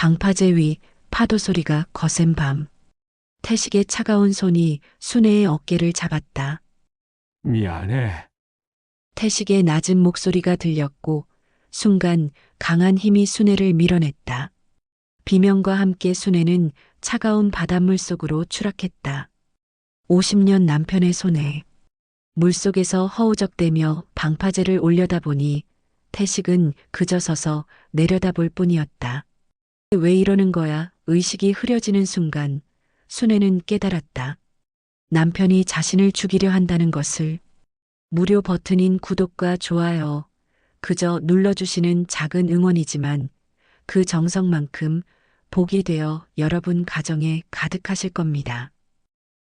방파제 위 파도 소리가 거센 밤. 태식의 차가운 손이 순애의 어깨를 잡았다. 미안해. 태식의 낮은 목소리가 들렸고 순간 강한 힘이 순애를 밀어냈다. 비명과 함께 순애는 차가운 바닷물 속으로 추락했다. 50년 남편의 손에 물속에서 허우적대며 방파제를 올려다보니 태식은 그저 서서 내려다볼 뿐이었다. 왜 이러는 거야? 의식이 흐려지는 순간 순애는 깨달았다. 남편이 자신을 죽이려 한다는 것을. 무료 버튼인 구독과 좋아요, 그저 눌러주시는 작은 응원이지만 그 정성만큼 복이 되어 여러분 가정에 가득하실 겁니다.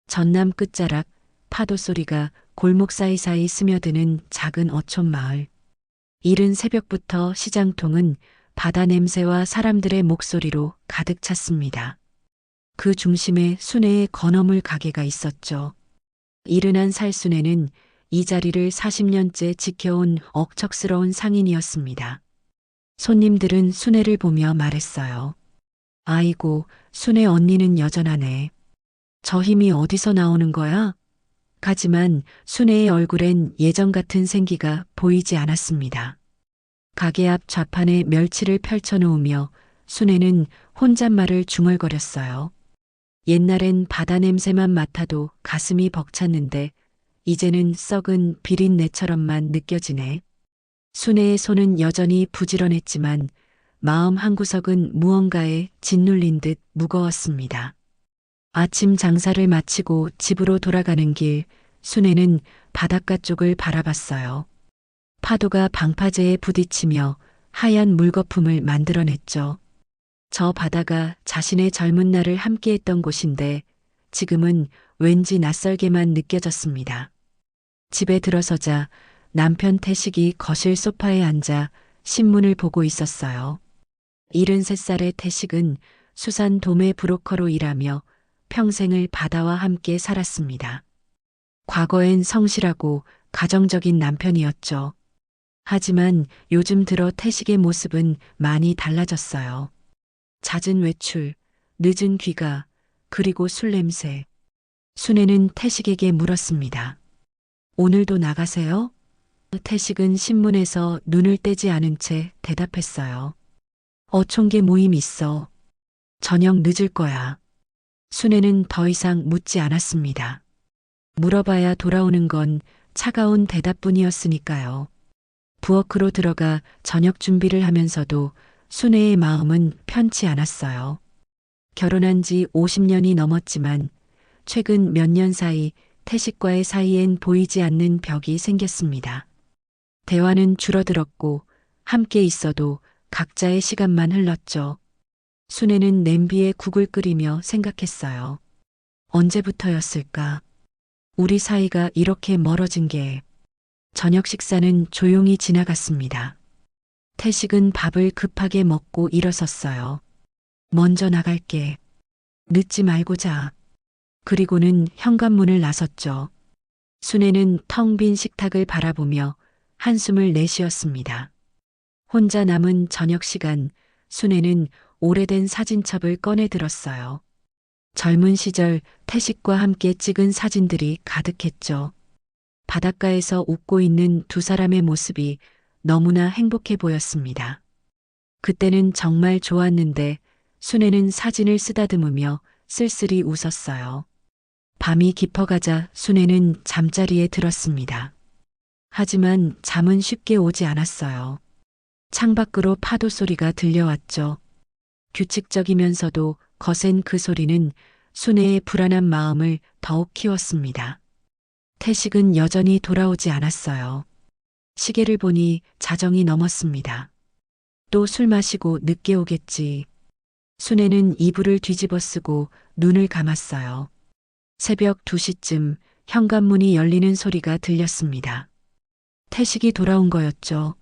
전남 끝자락 파도 소리가 골목 사이사이 스며드는 작은 어촌 마을. 이른 새벽부터 시장통은 바다 냄새와 사람들의 목소리로 가득 찼습니다. 그 중심에 순애의 건어물 가게가 있었죠. 이른한 살순애는 이 자리를 40년째 지켜온 억척스러운 상인이었습니다. 손님들은 순애를 보며 말했어요. 아이고, 순애 언니는 여전하네. 저 힘이 어디서 나오는 거야? 하지만 순애의 얼굴엔 예전 같은 생기가 보이지 않았습니다. 가게 앞 좌판에 멸치를 펼쳐놓으며 순애는 혼잣말을 중얼거렸어요. 옛날엔 바다 냄새만 맡아도 가슴이 벅찼는데 이제는 썩은 비린내처럼만 느껴지네. 순애의 손은 여전히 부지런했지만 마음 한구석은 무언가에 짓눌린 듯 무거웠습니다. 아침 장사를 마치고 집으로 돌아가는 길, 순애는 바닷가 쪽을 바라봤어요. 파도가 방파제에 부딪히며 하얀 물거품을 만들어냈죠. 저 바다가 자신의 젊은 날을 함께했던 곳인데 지금은 왠지 낯설게만 느껴졌습니다. 집에 들어서자 남편 태식이 거실 소파에 앉아 신문을 보고 있었어요. 73살의 태식은 수산 도매 브로커로 일하며 평생을 바다와 함께 살았습니다. 과거엔 성실하고 가정적인 남편이었죠. 하지만 요즘 들어 태식의 모습은 많이 달라졌어요. 잦은 외출, 늦은 귀가, 그리고 술 냄새. 순애는 태식에게 물었습니다. 오늘도 나가세요? 태식은 신문에서 눈을 떼지 않은 채 대답했어요. 어촌계 모임 있어. 저녁 늦을 거야. 순애는 더 이상 묻지 않았습니다. 물어봐야 돌아오는 건 차가운 대답뿐이었으니까요. 부엌으로 들어가 저녁 준비를 하면서도 순애의 마음은 편치 않았어요. 결혼한 지 50년이 넘었지만 최근 몇 년 사이 태식과의 사이엔 보이지 않는 벽이 생겼습니다. 대화는 줄어들었고 함께 있어도 각자의 시간만 흘렀죠. 순애는 냄비에 국을 끓이며 생각했어요. 언제부터였을까? 우리 사이가 이렇게 멀어진 게. 저녁 식사는 조용히 지나갔습니다. 태식은 밥을 급하게 먹고 일어섰어요. 먼저 나갈게. 늦지 말고 자. 그리고는 현관문을 나섰죠. 순애는 텅 빈 식탁을 바라보며 한숨을 내쉬었습니다. 혼자 남은 저녁 시간, 순애는 오래된 사진첩을 꺼내 들었어요. 젊은 시절 태식과 함께 찍은 사진들이 가득했죠. 바닷가에서 웃고 있는 두 사람의 모습이 너무나 행복해 보였습니다. 그때는 정말 좋았는데 순애는 사진을 쓰다듬으며 쓸쓸히 웃었어요. 밤이 깊어가자 순애는 잠자리에 들었습니다. 하지만 잠은 쉽게 오지 않았어요. 창밖으로 파도 소리가 들려왔죠. 규칙적이면서도 거센 그 소리는 순애의 불안한 마음을 더욱 키웠습니다. 태식은 여전히 돌아오지 않았어요. 시계를 보니 자정이 넘었습니다. 또 술 마시고 늦게 오겠지. 순애는 이불을 뒤집어 쓰고 눈을 감았어요. 새벽 2시쯤 현관문이 열리는 소리가 들렸습니다. 태식이 돌아온 거였죠.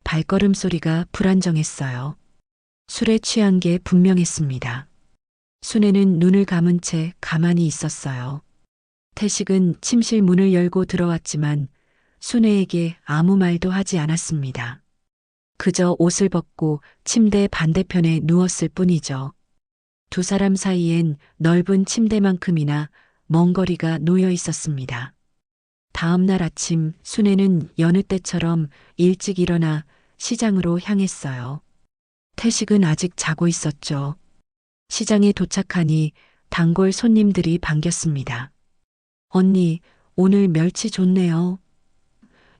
발걸음 소리가 불안정했어요. 술에 취한 게 분명했습니다. 순애는 눈을 감은 채 가만히 있었어요. 태식은 침실 문을 열고 들어왔지만 순애에게 아무 말도 하지 않았습니다. 그저 옷을 벗고 침대 반대편에 누웠을 뿐이죠. 두 사람 사이엔 넓은 침대만큼이나 먼 거리가 놓여 있었습니다. 다음 날 아침 순애는 여느 때처럼 일찍 일어나 시장으로 향했어요. 태식은 아직 자고 있었죠. 시장에 도착하니 단골 손님들이 반겼습니다. 언니, 오늘 멸치 좋네요.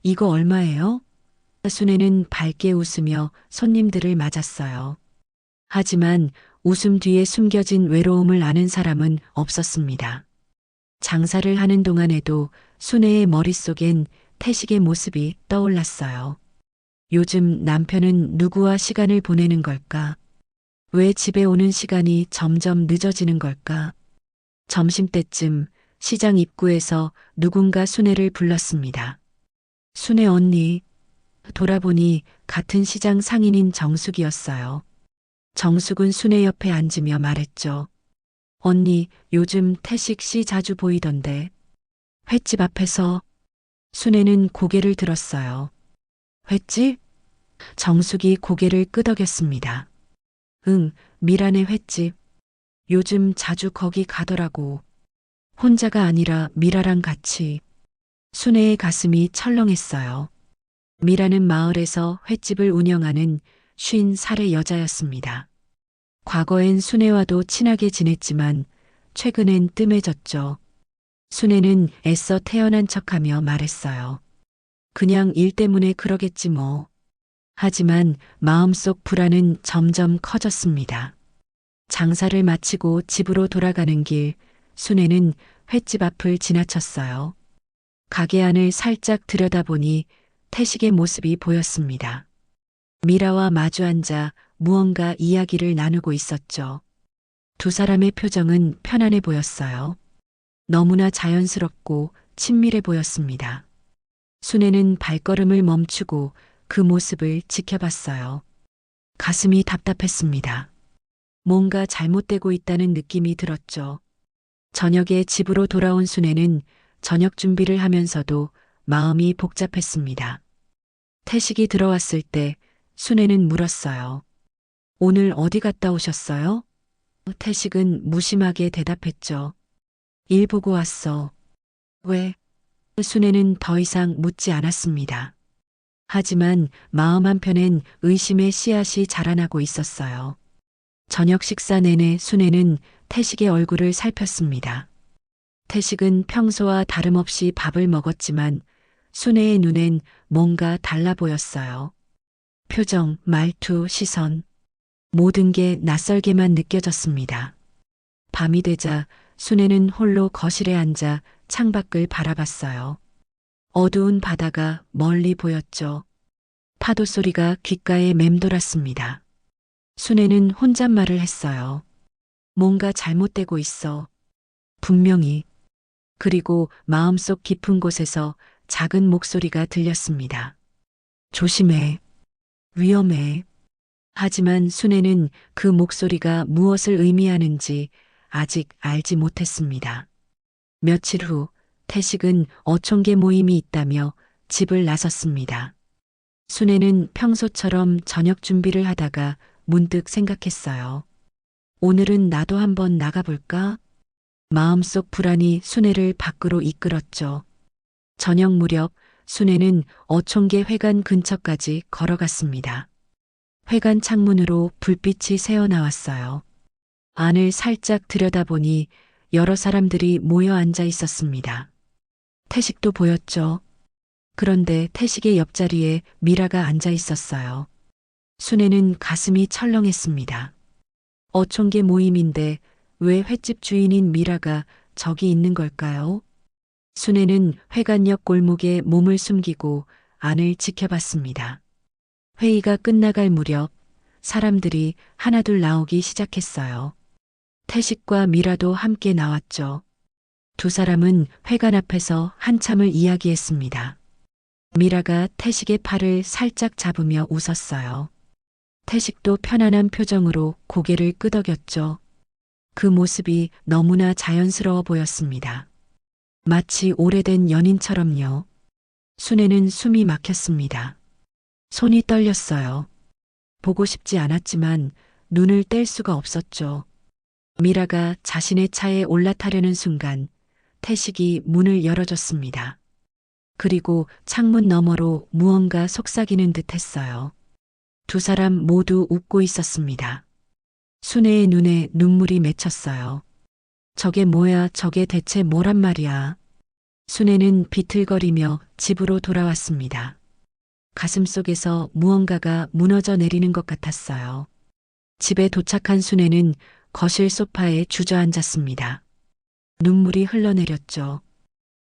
이거 얼마예요? 순애는 밝게 웃으며 손님들을 맞았어요. 하지만 웃음 뒤에 숨겨진 외로움을 아는 사람은 없었습니다. 장사를 하는 동안에도 순애의 머릿속엔 태식의 모습이 떠올랐어요. 요즘 남편은 누구와 시간을 보내는 걸까? 왜 집에 오는 시간이 점점 늦어지는 걸까? 점심때쯤 시장 입구에서 누군가 순애를 불렀습니다. 순애 언니. 돌아보니 같은 시장 상인인 정숙이었어요. 정숙은 순애 옆에 앉으며 말했죠. 언니, 요즘 태식 씨 자주 보이던데. 횟집 앞에서. 순애는 고개를 들었어요. 횟집? 정숙이 고개를 끄덕였습니다. 응, 미란의 횟집. 요즘 자주 거기 가더라고. 혼자가 아니라 미라랑 같이. 순애의 가슴이 철렁했어요. 미라는 마을에서 횟집을 운영하는 50살의 여자였습니다. 과거엔 순애와도 친하게 지냈지만 최근엔 뜸해졌죠. 순애는 애써 태어난 척하며 말했어요. 그냥 일 때문에 그러겠지 뭐. 하지만 마음속 불안은 점점 커졌습니다. 장사를 마치고 집으로 돌아가는 길, 순애는 횟집 앞을 지나쳤어요. 가게 안을 살짝 들여다보니 태식의 모습이 보였습니다. 미라와 마주 앉아 무언가 이야기를 나누고 있었죠. 두 사람의 표정은 편안해 보였어요. 너무나 자연스럽고 친밀해 보였습니다. 순애는 발걸음을 멈추고 그 모습을 지켜봤어요. 가슴이 답답했습니다. 뭔가 잘못되고 있다는 느낌이 들었죠. 저녁에 집으로 돌아온 순애는 저녁 준비를 하면서도 마음이 복잡했습니다. 태식이 들어왔을 때 순애는 물었어요. 오늘 어디 갔다 오셨어요? 태식은 무심하게 대답했죠. 일 보고 왔어. 왜? 순애는 더 이상 묻지 않았습니다. 하지만 마음 한편엔 의심의 씨앗이 자라나고 있었어요. 저녁 식사 내내 순애는 태식의 얼굴을 살폈습니다. 태식은 평소와 다름없이 밥을 먹었지만 순애의 눈엔 뭔가 달라 보였어요. 표정, 말투, 시선, 모든 게 낯설게만 느껴졌습니다. 밤이 되자 순애는 홀로 거실에 앉아 창밖을 바라봤어요. 어두운 바다가 멀리 보였죠. 파도 소리가 귓가에 맴돌았습니다. 순애는 혼잣말을 했어요. 뭔가 잘못되고 있어. 분명히. 그리고 마음속 깊은 곳에서 작은 목소리가 들렸습니다. 조심해. 위험해. 하지만 순애는 그 목소리가 무엇을 의미하는지 아직 알지 못했습니다. 며칠 후 태식은 어촌계 모임이 있다며 집을 나섰습니다. 순애는 평소처럼 저녁 준비를 하다가 문득 생각했어요. 오늘은 나도 한번 나가볼까? 마음속 불안이 순애를 밖으로 이끌었죠. 저녁 무렵 순애는 어촌계 회관 근처까지 걸어갔습니다. 회관 창문으로 불빛이 새어나왔어요. 안을 살짝 들여다보니 여러 사람들이 모여 앉아 있었습니다. 태식도 보였죠. 그런데 태식의 옆자리에 미라가 앉아 있었어요. 순애는 가슴이 철렁했습니다. 어촌계 모임인데 왜 횟집 주인인 미라가 저기 있는 걸까요? 순애는 회관역 골목에 몸을 숨기고 안을 지켜봤습니다. 회의가 끝나갈 무렵 사람들이 하나둘 나오기 시작했어요. 태식과 미라도 함께 나왔죠. 두 사람은 회관 앞에서 한참을 이야기했습니다. 미라가 태식의 팔을 살짝 잡으며 웃었어요. 태식도 편안한 표정으로 고개를 끄덕였죠. 그 모습이 너무나 자연스러워 보였습니다. 마치 오래된 연인처럼요. 순애는 숨이 막혔습니다. 손이 떨렸어요. 보고 싶지 않았지만 눈을 뗄 수가 없었죠. 미라가 자신의 차에 올라타려는 순간 태식이 문을 열어줬습니다. 그리고 창문 너머로 무언가 속삭이는 듯 했어요. 두 사람 모두 웃고 있었습니다. 순애의 눈에 눈물이 맺혔어요. 저게 뭐야, 저게 대체 뭐란 말이야. 순애는 비틀거리며 집으로 돌아왔습니다. 가슴속에서 무언가가 무너져 내리는 것 같았어요. 집에 도착한 순애는 거실 소파에 주저앉았습니다. 눈물이 흘러내렸죠.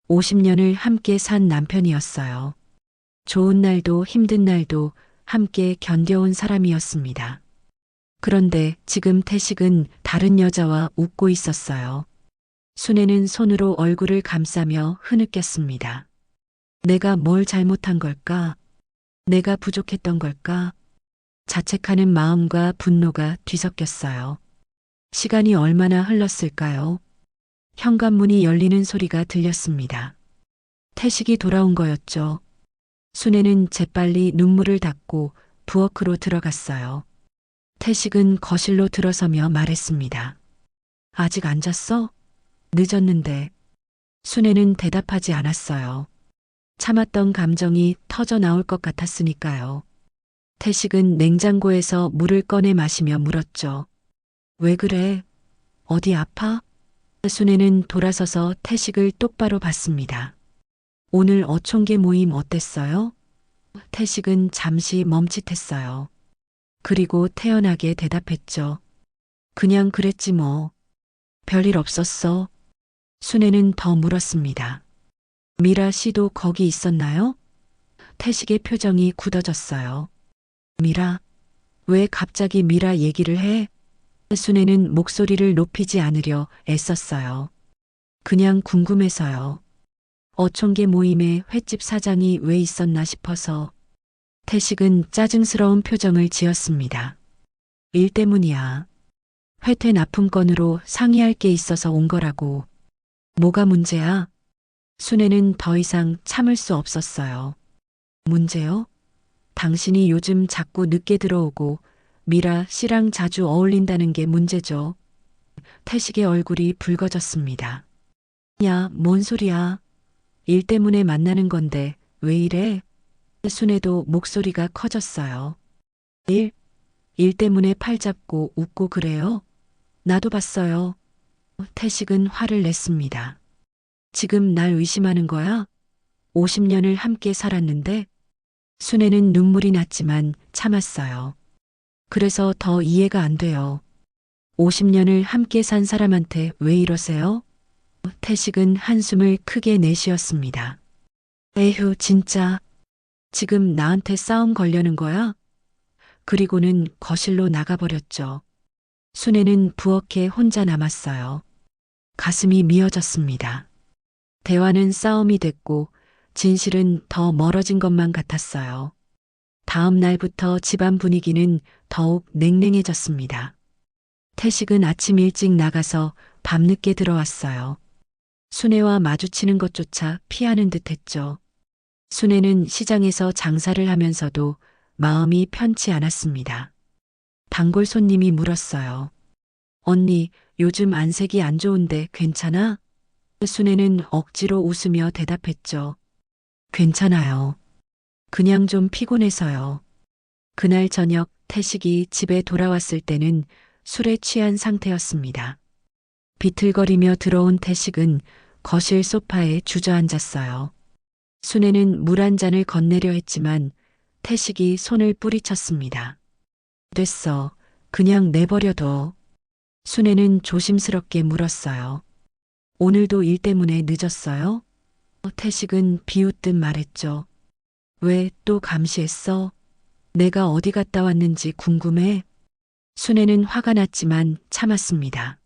50년을 함께 산 남편이었어요. 좋은 날도 힘든 날도 함께 견뎌온 사람이었습니다. 그런데 지금 태식은 다른 여자와 웃고 있었어요. 순애는 손으로 얼굴을 감싸며 흐느꼈습니다. 내가 뭘 잘못한 걸까? 내가 부족했던 걸까? 자책하는 마음과 분노가 뒤섞였어요. 시간이 얼마나 흘렀을까요? 현관문이 열리는 소리가 들렸습니다. 태식이 돌아온 거였죠. 순애는 재빨리 눈물을 닦고 부엌으로 들어갔어요. 태식은 거실로 들어서며 말했습니다. 아직 안 잤어? 늦었는데. 순애는 대답하지 않았어요. 참았던 감정이 터져 나올 것 같았으니까요. 태식은 냉장고에서 물을 꺼내 마시며 물었죠. 왜 그래? 어디 아파? 순애는 돌아서서 태식을 똑바로 봤습니다. 오늘 어촌계 모임 어땠어요? 태식은 잠시 멈칫했어요. 그리고 태연하게 대답했죠. 그냥 그랬지 뭐. 별일 없었어. 순애는 더 물었습니다. 미라 씨도 거기 있었나요? 태식의 표정이 굳어졌어요. 미라? 왜 갑자기 미라 얘기를 해? 순애는 목소리를 높이지 않으려 애썼어요. 그냥 궁금해서요. 어촌계 모임에 횟집 사장이 왜 있었나 싶어서. 태식은 짜증스러운 표정을 지었습니다. 일 때문이야. 회퇴 납품건으로 상의할 게 있어서 온 거라고. 뭐가 문제야? 순애는 더 이상 참을 수 없었어요. 문제요? 당신이 요즘 자꾸 늦게 들어오고 미라 씨랑 자주 어울린다는 게 문제죠. 태식의 얼굴이 붉어졌습니다. 야, 뭔 소리야. 일 때문에 만나는 건데 왜 이래? 순애도 목소리가 커졌어요. 일 때문에 팔 잡고 웃고 그래요? 나도 봤어요. 태식은 화를 냈습니다. 지금 날 의심하는 거야? 50년을 함께 살았는데? 순애는 눈물이 났지만 참았어요. 그래서 더 이해가 안 돼요. 50년을 함께 산 사람한테 왜 이러세요? 태식은 한숨을 크게 내쉬었습니다. 에휴, 진짜. 지금 나한테 싸움 걸려는 거야? 그리고는 거실로 나가버렸죠. 순애는 부엌에 혼자 남았어요. 가슴이 미어졌습니다. 대화는 싸움이 됐고 진실은 더 멀어진 것만 같았어요. 다음 날부터 집안 분위기는 더욱 냉랭해졌습니다. 태식은 아침 일찍 나가서 밤늦게 들어왔어요. 순애와 마주치는 것조차 피하는 듯 했죠. 순애는 시장에서 장사를 하면서도 마음이 편치 않았습니다. 단골 손님이 물었어요. 언니, 요즘 안색이 안 좋은데 괜찮아? 순애는 억지로 웃으며 대답했죠. 괜찮아요. 그냥 좀 피곤해서요. 그날 저녁 태식이 집에 돌아왔을 때는 술에 취한 상태였습니다. 비틀거리며 들어온 태식은 거실 소파에 주저앉았어요. 순애는 물 한 잔을 건네려 했지만 태식이 손을 뿌리쳤습니다. 됐어. 그냥 내버려둬. 순애는 조심스럽게 물었어요. 오늘도 일 때문에 늦었어요? 태식은 비웃듯 말했죠. 왜 또 감시했어? 내가 어디 갔다 왔는지 궁금해? 순애는 화가 났지만 참았습니다.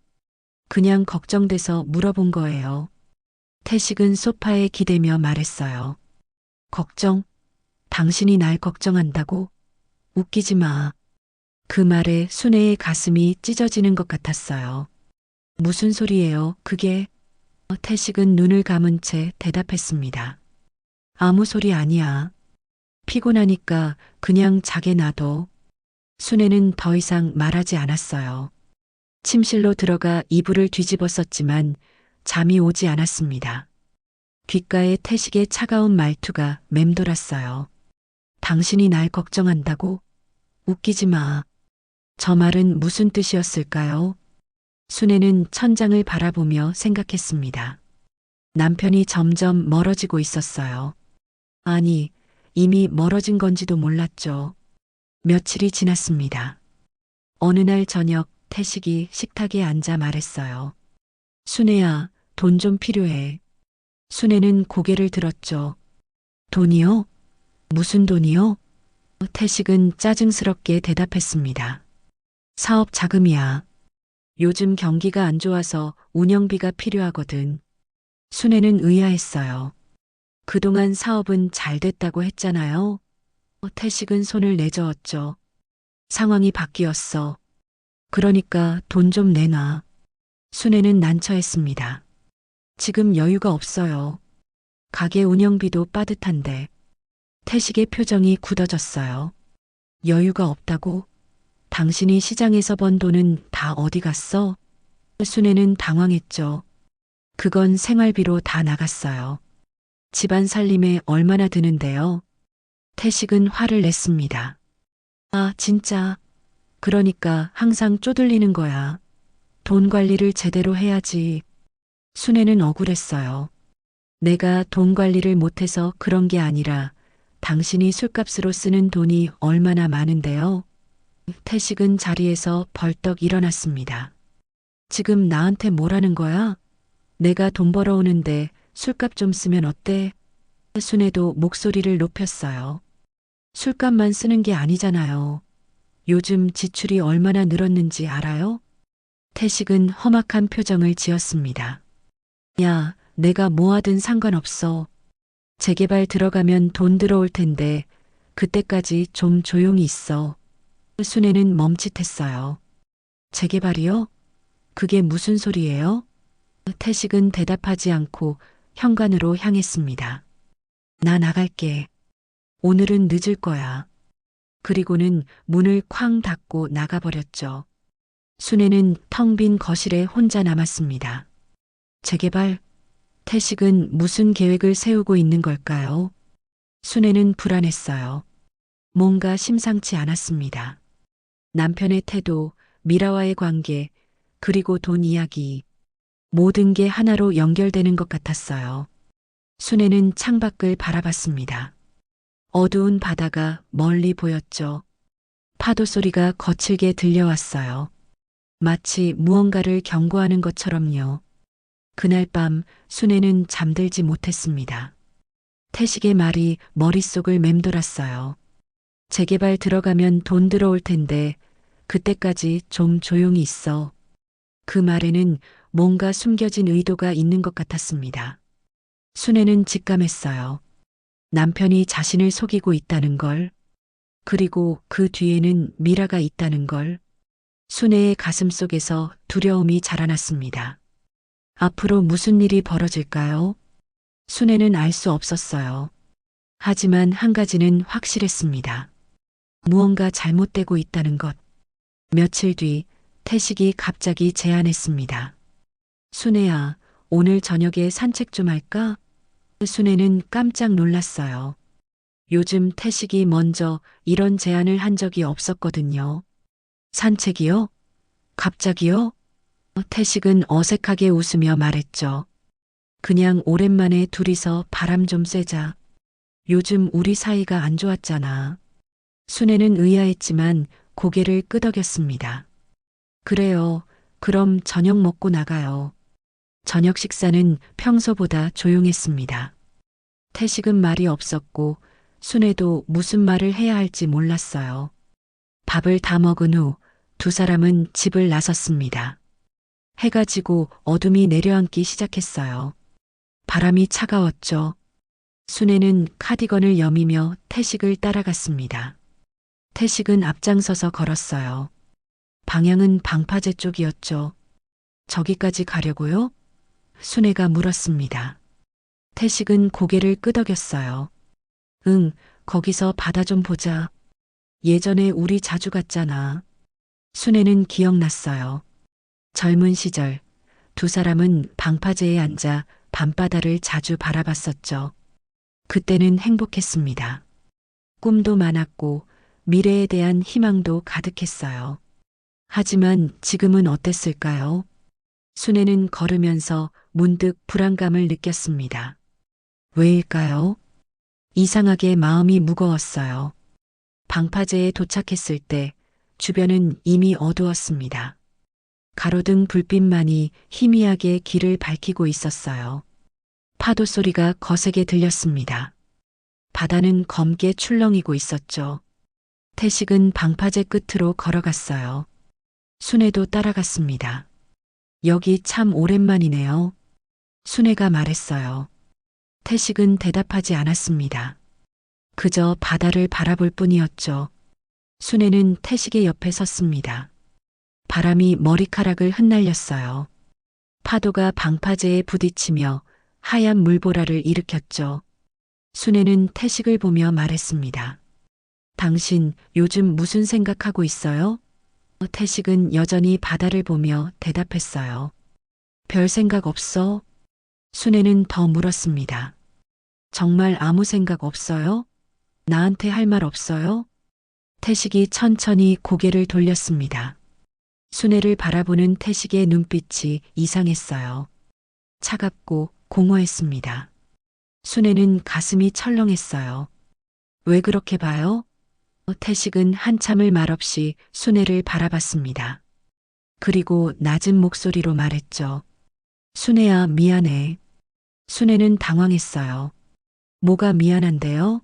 그냥 걱정돼서 물어본 거예요. 태식은 소파에 기대며 말했어요. 걱정? 당신이 날 걱정한다고? 웃기지 마. 그 말에 순애의 가슴이 찢어지는 것 같았어요. 무슨 소리예요, 그게? 태식은 눈을 감은 채 대답했습니다. 아무 소리 아니야. 피곤하니까 그냥 자게 놔둬. 순애는 더 이상 말하지 않았어요. 침실로 들어가 이불을 뒤집었었지만 잠이 오지 않았습니다. 귓가에 태식의 차가운 말투가 맴돌았어요. 당신이 날 걱정한다고? 웃기지 마. 저 말은 무슨 뜻이었을까요? 순애는 천장을 바라보며 생각했습니다. 남편이 점점 멀어지고 있었어요. 아니, 이미 멀어진 건지도 몰랐죠. 며칠이 지났습니다. 어느 날 저녁 태식이 식탁에 앉아 말했어요. 순애야, 돈 좀 필요해. 순애는 고개를 들었죠. 돈이요? 무슨 돈이요? 태식은 짜증스럽게 대답했습니다. 사업 자금이야. 요즘 경기가 안 좋아서 운영비가 필요하거든. 순애는 의아했어요. 그동안 사업은 잘 됐다고 했잖아요. 태식은 손을 내저었죠. 상황이 바뀌었어. 그러니까 돈 좀 내놔. 순애는 난처했습니다. 지금 여유가 없어요. 가게 운영비도 빠듯한데. 태식의 표정이 굳어졌어요. 여유가 없다고? 당신이 시장에서 번 돈은 다 어디 갔어? 순애는 당황했죠. 그건 생활비로 다 나갔어요. 집안 살림에 얼마나 드는데요? 태식은 화를 냈습니다. 아, 진짜. 그러니까 항상 쪼들리는 거야. 돈 관리를 제대로 해야지. 순애는 억울했어요. 내가 돈 관리를 못해서 그런 게 아니라 당신이 술값으로 쓰는 돈이 얼마나 많은데요. 태식은 자리에서 벌떡 일어났습니다. 지금 나한테 뭐라는 거야? 내가 돈 벌어오는데 술값 좀 쓰면 어때? 순애도 목소리를 높였어요. 술값만 쓰는 게 아니잖아요. 요즘 지출이 얼마나 늘었는지 알아요? 태식은 험악한 표정을 지었습니다. 야, 내가 뭐 하든 상관없어. 재개발 들어가면 돈 들어올 텐데 그때까지 좀 조용히 있어. 순애는 멈칫했어요. 재개발이요? 그게 무슨 소리예요? 태식은 대답하지 않고 현관으로 향했습니다. 나 나갈게. 오늘은 늦을 거야. 그리고는 문을 쾅 닫고 나가버렸죠. 순애는 텅 빈 거실에 혼자 남았습니다. 재개발? 태식은 무슨 계획을 세우고 있는 걸까요? 순애는 불안했어요. 뭔가 심상치 않았습니다. 남편의 태도, 미라와의 관계, 그리고 돈 이야기. 모든 게 하나로 연결되는 것 같았어요. 순애는 창밖을 바라봤습니다. 어두운 바다가 멀리 보였죠. 파도 소리가 거칠게 들려왔어요. 마치 무언가를 경고하는 것처럼요. 그날 밤 순애는 잠들지 못했습니다. 태식의 말이 머릿속을 맴돌았어요. 재개발 들어가면 돈 들어올 텐데 그때까지 좀 조용히 있어. 그 말에는 뭔가 숨겨진 의도가 있는 것 같았습니다. 순애는 직감했어요. 남편이 자신을 속이고 있다는 걸, 그리고 그 뒤에는 미라가 있다는 걸. 순애의 가슴 속에서 두려움이 자라났습니다. 앞으로 무슨 일이 벌어질까요? 순애는 알 수 없었어요. 하지만 한 가지는 확실했습니다. 무언가 잘못되고 있다는 것. 며칠 뒤 태식이 갑자기 제안했습니다. 순애야, 오늘 저녁에 산책 좀 할까? 순애는 깜짝 놀랐어요. 요즘 태식이 먼저 이런 제안을 한 적이 없었거든요. 산책이요? 갑자기요? 태식은 어색하게 웃으며 말했죠. 그냥 오랜만에 둘이서 바람 좀 쐬자. 요즘 우리 사이가 안 좋았잖아. 순애는 의아했지만 고개를 끄덕였습니다. 그래요. 그럼 저녁 먹고 나가요. 저녁 식사는 평소보다 조용했습니다. 태식은 말이 없었고 순애도 무슨 말을 해야 할지 몰랐어요. 밥을 다 먹은 후 두 사람은 집을 나섰습니다. 해가 지고 어둠이 내려앉기 시작했어요. 바람이 차가웠죠. 순애는 카디건을 여미며 태식을 따라갔습니다. 태식은 앞장서서 걸었어요. 방향은 방파제 쪽이었죠. 저기까지 가려고요? 순애가 물었습니다. 태식은 고개를 끄덕였어요. 응, 거기서 바다 좀 보자. 예전에 우리 자주 갔잖아. 순애는 기억났어요. 젊은 시절 두 사람은 방파제에 앉아 밤바다를 자주 바라봤었죠. 그때는 행복했습니다. 꿈도 많았고 미래에 대한 희망도 가득했어요. 하지만 지금은 어땠을까요? 순애는 걸으면서 문득 불안감을 느꼈습니다. 왜일까요? 이상하게 마음이 무거웠어요. 방파제에 도착했을 때 주변은 이미 어두웠습니다. 가로등 불빛만이 희미하게 길을 밝히고 있었어요. 파도 소리가 거세게 들렸습니다. 바다는 검게 출렁이고 있었죠. 태식은 방파제 끝으로 걸어갔어요. 순애도 따라갔습니다. 여기 참 오랜만이네요. 순애가 말했어요. 태식은 대답하지 않았습니다. 그저 바다를 바라볼 뿐이었죠. 순애는 태식의 옆에 섰습니다. 바람이 머리카락을 흩날렸어요. 파도가 방파제에 부딪히며 하얀 물보라를 일으켰죠. 순애는 태식을 보며 말했습니다. 당신 요즘 무슨 생각하고 있어요? 태식은 여전히 바다를 보며 대답했어요. 별 생각 없어? 순애는 더 물었습니다. 정말 아무 생각 없어요? 나한테 할 말 없어요? 태식이 천천히 고개를 돌렸습니다. 순애를 바라보는 태식의 눈빛이 이상했어요. 차갑고 공허했습니다. 순애는 가슴이 철렁했어요. 왜 그렇게 봐요? 태식은 한참을 말없이 순애를 바라봤습니다. 그리고 낮은 목소리로 말했죠. 순애야, 미안해. 순애는 당황했어요. 뭐가 미안한데요?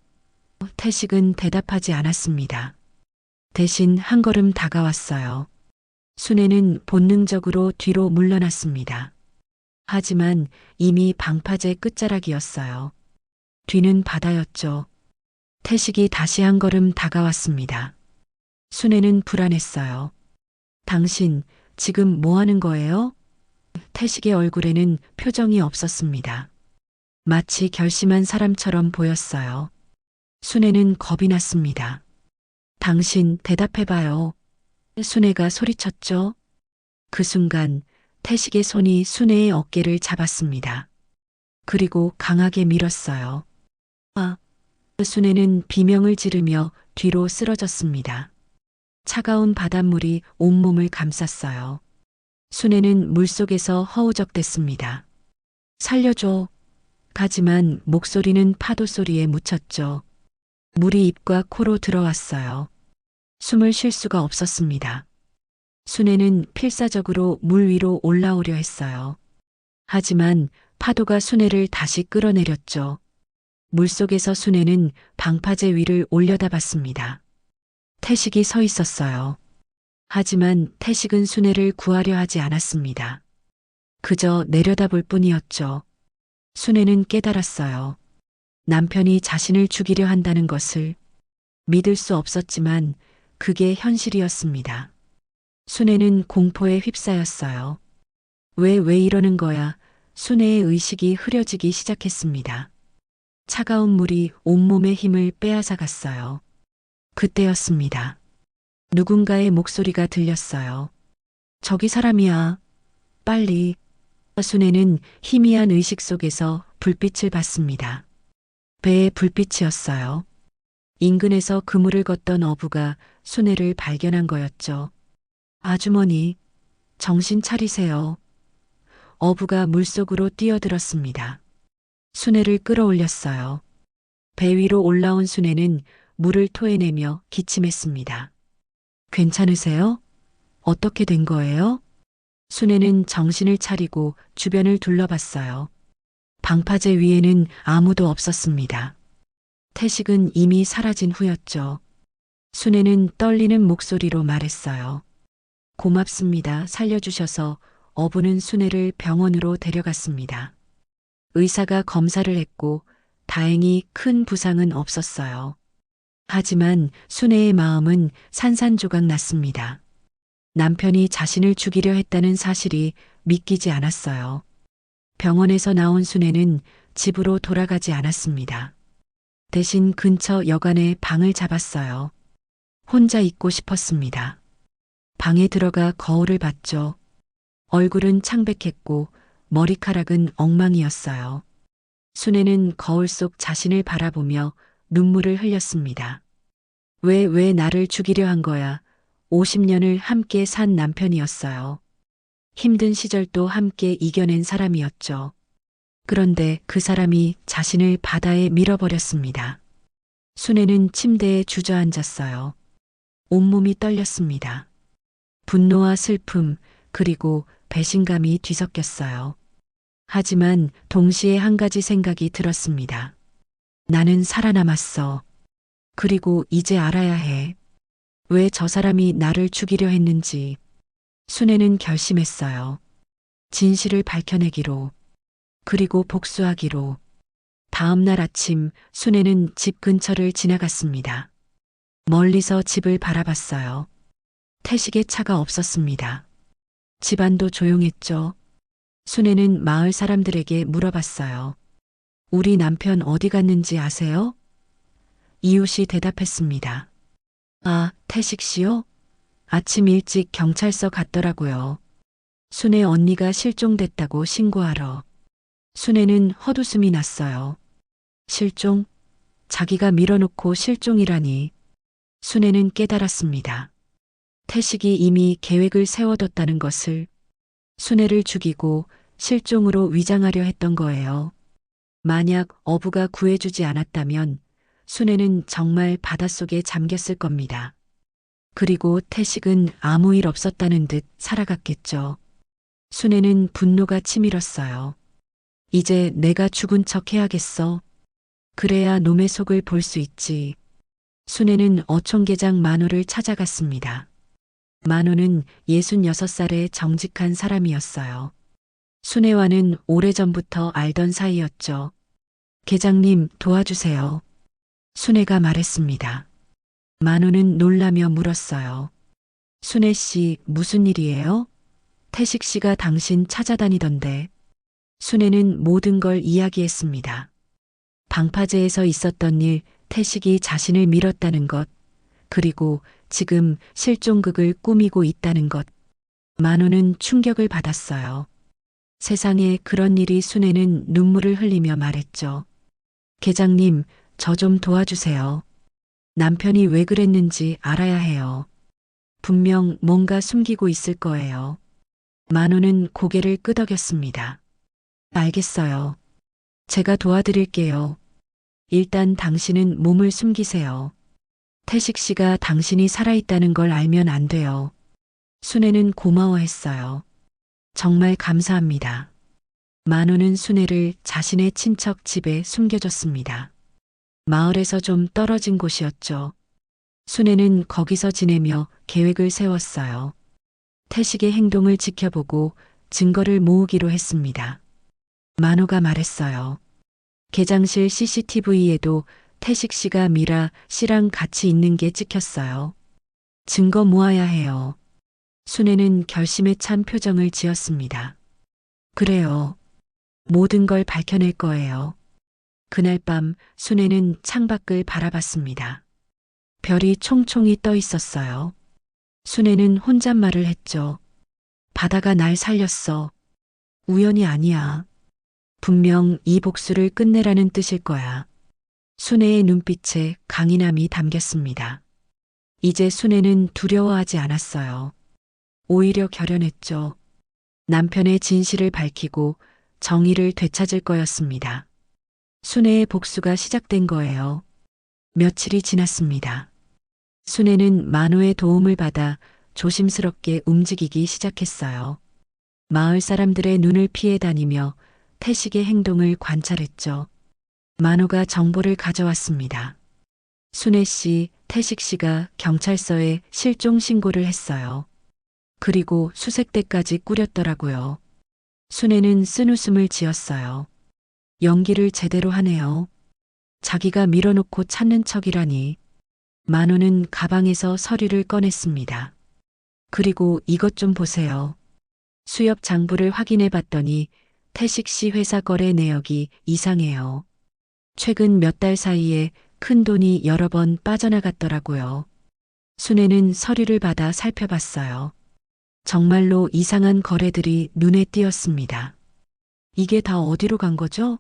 태식은 대답하지 않았습니다. 대신 한 걸음 다가왔어요. 순애는 본능적으로 뒤로 물러났습니다. 하지만 이미 방파제 끝자락이었어요. 뒤는 바다였죠. 태식이 다시 한 걸음 다가왔습니다. 순애는 불안했어요. 당신 지금 뭐 하는 거예요? 태식의 얼굴에는 표정이 없었습니다. 마치 결심한 사람처럼 보였어요. 순애는 겁이 났습니다. 당신 대답해봐요. 순애가 소리쳤죠. 그 순간 태식의 손이 순애의 어깨를 잡았습니다. 그리고 강하게 밀었어요. 아! 순애는 비명을 지르며 뒤로 쓰러졌습니다. 차가운 바닷물이 온몸을 감쌌어요. 순애는 물속에서 허우적댔습니다. 살려줘. 하지만 목소리는 파도 소리에 묻혔죠. 물이 입과 코로 들어왔어요. 숨을 쉴 수가 없었습니다. 순애는 필사적으로 물 위로 올라오려 했어요. 하지만 파도가 순애를 다시 끌어내렸죠. 물속에서 순애는 방파제 위를 올려다봤습니다. 태식이 서 있었어요. 하지만 태식은 순애를 구하려 하지 않았습니다. 그저 내려다볼 뿐이었죠. 순애는 깨달았어요. 남편이 자신을 죽이려 한다는 것을 믿을 수 없었지만 그게 현실이었습니다. 순애는 공포에 휩싸였어요. 왜 이러는 거야? 순애의 의식이 흐려지기 시작했습니다. 차가운 물이 온몸의 힘을 빼앗아갔어요. 그때였습니다. 누군가의 목소리가 들렸어요. 저기 사람이야. 빨리. 순애는 희미한 의식 속에서 불빛을 봤습니다. 배의 불빛이었어요. 인근에서 그물을 걷던 어부가 순애를 발견한 거였죠. 아주머니, 정신 차리세요. 어부가 물속으로 뛰어들었습니다. 순애를 끌어올렸어요. 배 위로 올라온 순애는 물을 토해내며 기침했습니다. 괜찮으세요? 어떻게 된 거예요? 순애는 정신을 차리고 주변을 둘러봤어요. 방파제 위에는 아무도 없었습니다. 태식은 이미 사라진 후였죠. 순애는 떨리는 목소리로 말했어요. 고맙습니다. 살려주셔서. 어부는 순애를 병원으로 데려갔습니다. 의사가 검사를 했고 다행히 큰 부상은 없었어요. 하지만 순애의 마음은 산산조각 났습니다. 남편이 자신을 죽이려 했다는 사실이 믿기지 않았어요. 병원에서 나온 순애는 집으로 돌아가지 않았습니다. 대신 근처 여관에 방을 잡았어요. 혼자 있고 싶었습니다. 방에 들어가 거울을 봤죠. 얼굴은 창백했고 머리카락은 엉망이었어요. 순애는 거울 속 자신을 바라보며 눈물을 흘렸습니다. 왜 나를 죽이려 한 거야? 50년을 함께 산 남편이었어요. 힘든 시절도 함께 이겨낸 사람이었죠. 그런데 그 사람이 자신을 바다에 밀어버렸습니다. 순애는 침대에 주저앉았어요. 온몸이 떨렸습니다. 분노와 슬픔, 그리고 배신감이 뒤섞였어요. 하지만 동시에 한 가지 생각이 들었습니다. 나는 살아남았어. 그리고 이제 알아야 해. 왜 저 사람이 나를 죽이려 했는지. 순애는 결심했어요. 진실을 밝혀내기로. 그리고 복수하기로. 다음 날 아침 순애는 집 근처를 지나갔습니다. 멀리서 집을 바라봤어요. 태식의 차가 없었습니다. 집안도 조용했죠. 순애는 마을 사람들에게 물어봤어요. 우리 남편 어디 갔는지 아세요? 이웃이 대답했습니다. 아, 태식 씨요? 아침 일찍 경찰서 갔더라고요. 순애 언니가 실종됐다고 신고하러. 순애는 헛웃음이 났어요. 실종? 자기가 밀어놓고 실종이라니. 순애는 깨달았습니다. 태식이 이미 계획을 세워뒀다는 것을. 순애를 죽이고 실종으로 위장하려 했던 거예요. 만약 어부가 구해주지 않았다면 순애는 정말 바닷속에 잠겼을 겁니다. 그리고 태식은 아무 일 없었다는 듯 살아갔겠죠. 순애는 분노가 치밀었어요. 이제 내가 죽은 척 해야겠어. 그래야 놈의 속을 볼 수 있지. 순애는 어촌계장 만호를 찾아갔습니다. 만호는 66살의 정직한 사람이었어요. 순애와는 오래전부터 알던 사이였죠. 계장님, 도와주세요. 순애가 말했습니다. 만호는 놀라며 물었어요. 순애 씨, 무슨 일이에요? 태식 씨가 당신 찾아다니던데. 순애는 모든 걸 이야기했습니다. 방파제에서 있었던 일, 태식이 자신을 밀었다는 것, 그리고 지금 실종극을 꾸미고 있다는 것. 만호는 충격을 받았어요. 세상에 그런 일이. 순애는 눈물을 흘리며 말했죠. 계장님, 저 좀 도와주세요. 남편이 왜 그랬는지 알아야 해요. 분명 뭔가 숨기고 있을 거예요. 만호는 고개를 끄덕였습니다. 알겠어요. 제가 도와드릴게요. 일단 당신은 몸을 숨기세요. 태식 씨가 당신이 살아있다는 걸 알면 안 돼요. 순애는 고마워했어요. 정말 감사합니다. 만호는 순애를 자신의 친척 집에 숨겨줬습니다. 마을에서 좀 떨어진 곳이었죠. 순애는 거기서 지내며 계획을 세웠어요. 태식의 행동을 지켜보고 증거를 모으기로 했습니다. 만호가 말했어요. 개장실 CCTV에도 태식 씨가 미라 씨랑 같이 있는 게 찍혔어요. 증거 모아야 해요. 순애는 결심에 찬 표정을 지었습니다. 그래요. 모든 걸 밝혀낼 거예요. 그날 밤 순애는 창밖을 바라봤습니다. 별이 총총히 떠 있었어요. 순애는 혼잣말을 했죠. 바다가 날 살렸어. 우연이 아니야. 분명 이 복수를 끝내라는 뜻일 거야. 순애의 눈빛에 강인함이 담겼습니다. 이제 순애는 두려워하지 않았어요. 오히려 결연했죠. 남편의 진실을 밝히고 정의를 되찾을 거였습니다. 순애의 복수가 시작된 거예요. 며칠이 지났습니다. 순애는 만호의 도움을 받아 조심스럽게 움직이기 시작했어요. 마을 사람들의 눈을 피해 다니며 태식의 행동을 관찰했죠. 만호가 정보를 가져왔습니다. 순애 씨, 태식 씨가 경찰서에 실종 신고를 했어요. 그리고 수색대까지 꾸렸더라고요. 순애는 쓴웃음을 지었어요. 연기를 제대로 하네요. 자기가 밀어놓고 찾는 척이라니. 만호는 가방에서 서류를 꺼냈습니다. 그리고 이것 좀 보세요. 수협 장부를 확인해 봤더니 태식 씨 회사 거래 내역이 이상해요. 최근 몇 달 사이에 큰 돈이 여러 번 빠져나갔더라고요. 순애는 서류를 받아 살펴봤어요. 정말로 이상한 거래들이 눈에 띄었습니다. 이게 다 어디로 간 거죠?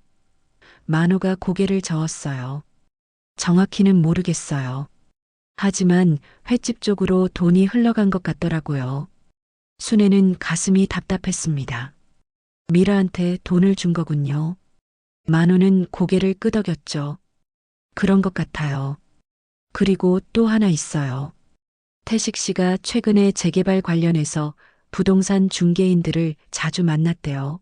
만호가 고개를 저었어요. 정확히는 모르겠어요. 하지만 횟집 쪽으로 돈이 흘러간 것 같더라고요. 순애는 가슴이 답답했습니다. 미라한테 돈을 준 거군요. 만호는 고개를 끄덕였죠. 그런 것 같아요. 그리고 또 하나 있어요. 태식 씨가 최근에 재개발 관련해서 부동산 중개인들을 자주 만났대요.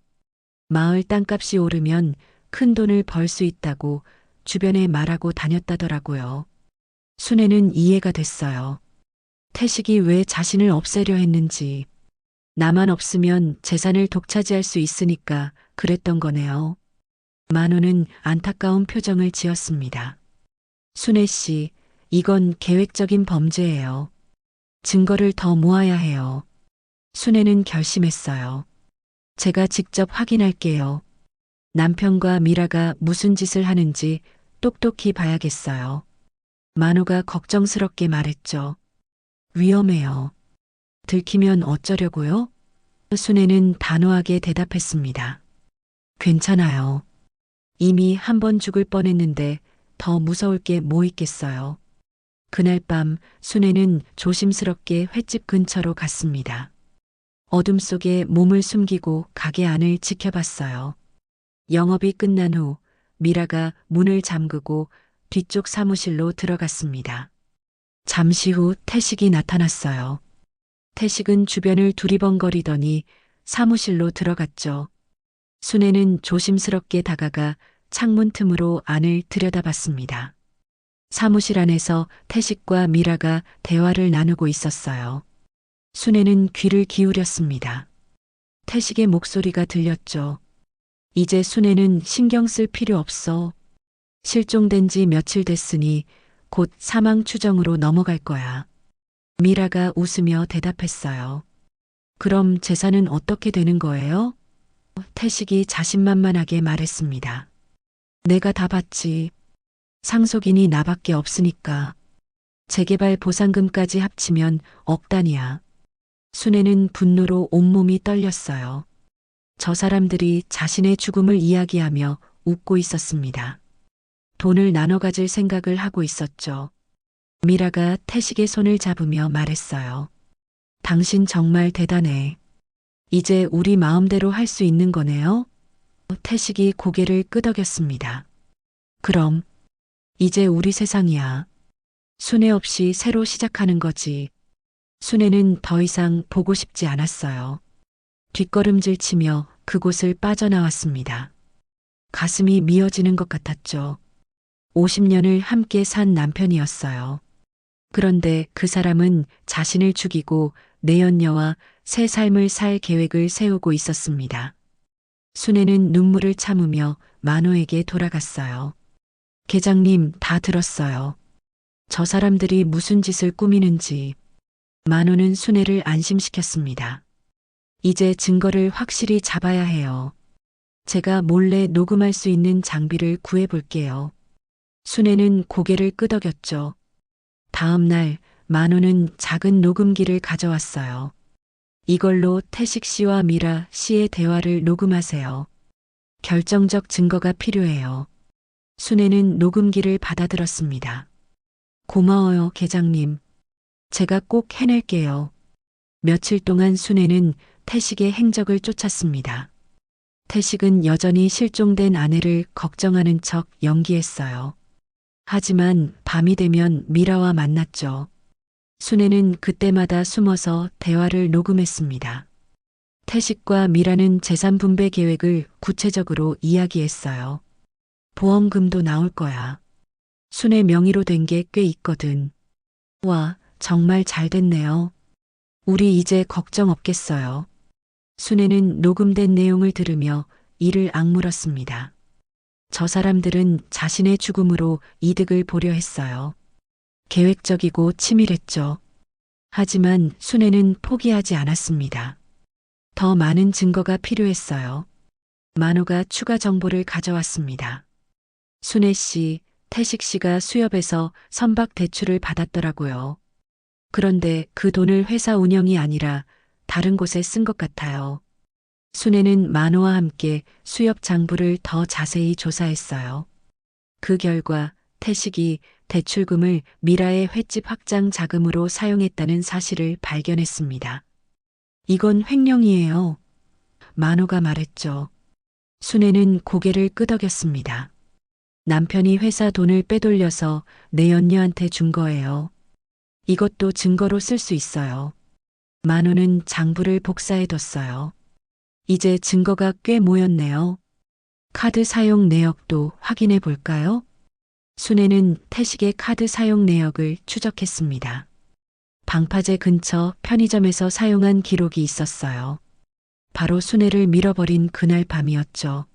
마을 땅값이 오르면 큰 돈을 벌 수 있다고 주변에 말하고 다녔다더라고요. 순애는 이해가 됐어요. 태식이 왜 자신을 없애려 했는지. 나만 없으면 재산을 독차지할 수 있으니까 그랬던 거네요. 만호는 안타까운 표정을 지었습니다. 순애 씨, 이건 계획적인 범죄예요. 증거를 더 모아야 해요. 순애는 결심했어요. 제가 직접 확인할게요. 남편과 미라가 무슨 짓을 하는지 똑똑히 봐야겠어요. 만호가 걱정스럽게 말했죠. 위험해요. 들키면 어쩌려고요? 순애는 단호하게 대답했습니다. 괜찮아요. 이미 한 번 죽을 뻔했는데 더 무서울 게 뭐 있겠어요. 그날 밤 순애는 조심스럽게 횟집 근처로 갔습니다. 어둠 속에 몸을 숨기고 가게 안을 지켜봤어요. 영업이 끝난 후 미라가 문을 잠그고 뒤쪽 사무실로 들어갔습니다. 잠시 후 태식이 나타났어요. 태식은 주변을 두리번거리더니 사무실로 들어갔죠. 순애는 조심스럽게 다가가 창문 틈으로 안을 들여다봤습니다. 사무실 안에서 태식과 미라가 대화를 나누고 있었어요. 순애는 귀를 기울였습니다. 태식의 목소리가 들렸죠. 이제 순애는 신경 쓸 필요 없어. 실종된 지 며칠 됐으니 곧 사망 추정으로 넘어갈 거야. 미라가 웃으며 대답했어요. 그럼 재산은 어떻게 되는 거예요? 태식이 자신만만하게 말했습니다. 내가 다 받지. 상속인이 나밖에 없으니까. 재개발 보상금까지 합치면 억 단위야. 순애는 분노로 온몸이 떨렸어요. 저 사람들이 자신의 죽음을 이야기하며 웃고 있었습니다. 돈을 나눠 가질 생각을 하고 있었죠. 미라가 태식의 손을 잡으며 말했어요. 당신 정말 대단해. 이제 우리 마음대로 할 수 있는 거네요? 태식이 고개를 끄덕였습니다. 그럼, 이제 우리 세상이야. 순애 없이 새로 시작하는 거지. 순애는 더 이상 보고 싶지 않았어요. 뒷걸음질 치며 그곳을 빠져나왔습니다. 가슴이 미어지는 것 같았죠. 50년을 함께 산 남편이었어요. 그런데 그 사람은 자신을 죽이고 내연녀와 새 삶을 살 계획을 세우고 있었습니다. 순애는 눈물을 참으며 만호에게 돌아갔어요. 계장님, 다 들었어요. 저 사람들이 무슨 짓을 꾸미는지. 만호는 순애를 안심시켰습니다. 이제 증거를 확실히 잡아야 해요. 제가 몰래 녹음할 수 있는 장비를 구해볼게요. 순애는 고개를 끄덕였죠. 다음 날 만호는 작은 녹음기를 가져왔어요. 이걸로 태식 씨와 미라 씨의 대화를 녹음하세요. 결정적 증거가 필요해요. 순애는 녹음기를 받아들었습니다. 고마워요, 계장님. 제가 꼭 해낼게요. 며칠 동안 순애는 태식의 행적을 쫓았습니다. 태식은 여전히 실종된 아내를 걱정하는 척 연기했어요. 하지만 밤이 되면 미라와 만났죠. 순애는 그때마다 숨어서 대화를 녹음했습니다. 태식과 미라는 재산 분배 계획을 구체적으로 이야기했어요. 보험금도 나올 거야. 순애 명의로 된 게 꽤 있거든. 와, 정말 잘 됐네요. 우리 이제 걱정 없겠어요. 순애는 녹음된 내용을 들으며 이를 악물었습니다. 저 사람들은 자신의 죽음으로 이득을 보려 했어요. 계획적이고 치밀했죠. 하지만 순애는 포기하지 않았습니다. 더 많은 증거가 필요했어요. 만호가 추가 정보를 가져왔습니다. 순애 씨, 태식 씨가 수협에서 선박 대출을 받았더라고요. 그런데 그 돈을 회사 운영이 아니라 다른 곳에 쓴 것 같아요. 순애는 만호와 함께 수협 장부를 더 자세히 조사했어요. 그 결과 태식이 대출금을 미라의 횟집 확장 자금으로 사용했다는 사실을 발견했습니다. 이건 횡령이에요. 만호가 말했죠. 순애는 고개를 끄덕였습니다. 남편이 회사 돈을 빼돌려서 내 연녀한테 준 거예요. 이것도 증거로 쓸 수 있어요. 만호는 장부를 복사해뒀어요. 이제 증거가 꽤 모였네요. 카드 사용 내역도 확인해 볼까요? 순애는 태식의 카드 사용 내역을 추적했습니다. 방파제 근처 편의점에서 사용한 기록이 있었어요. 바로 순애를 밀어버린 그날 밤이었죠.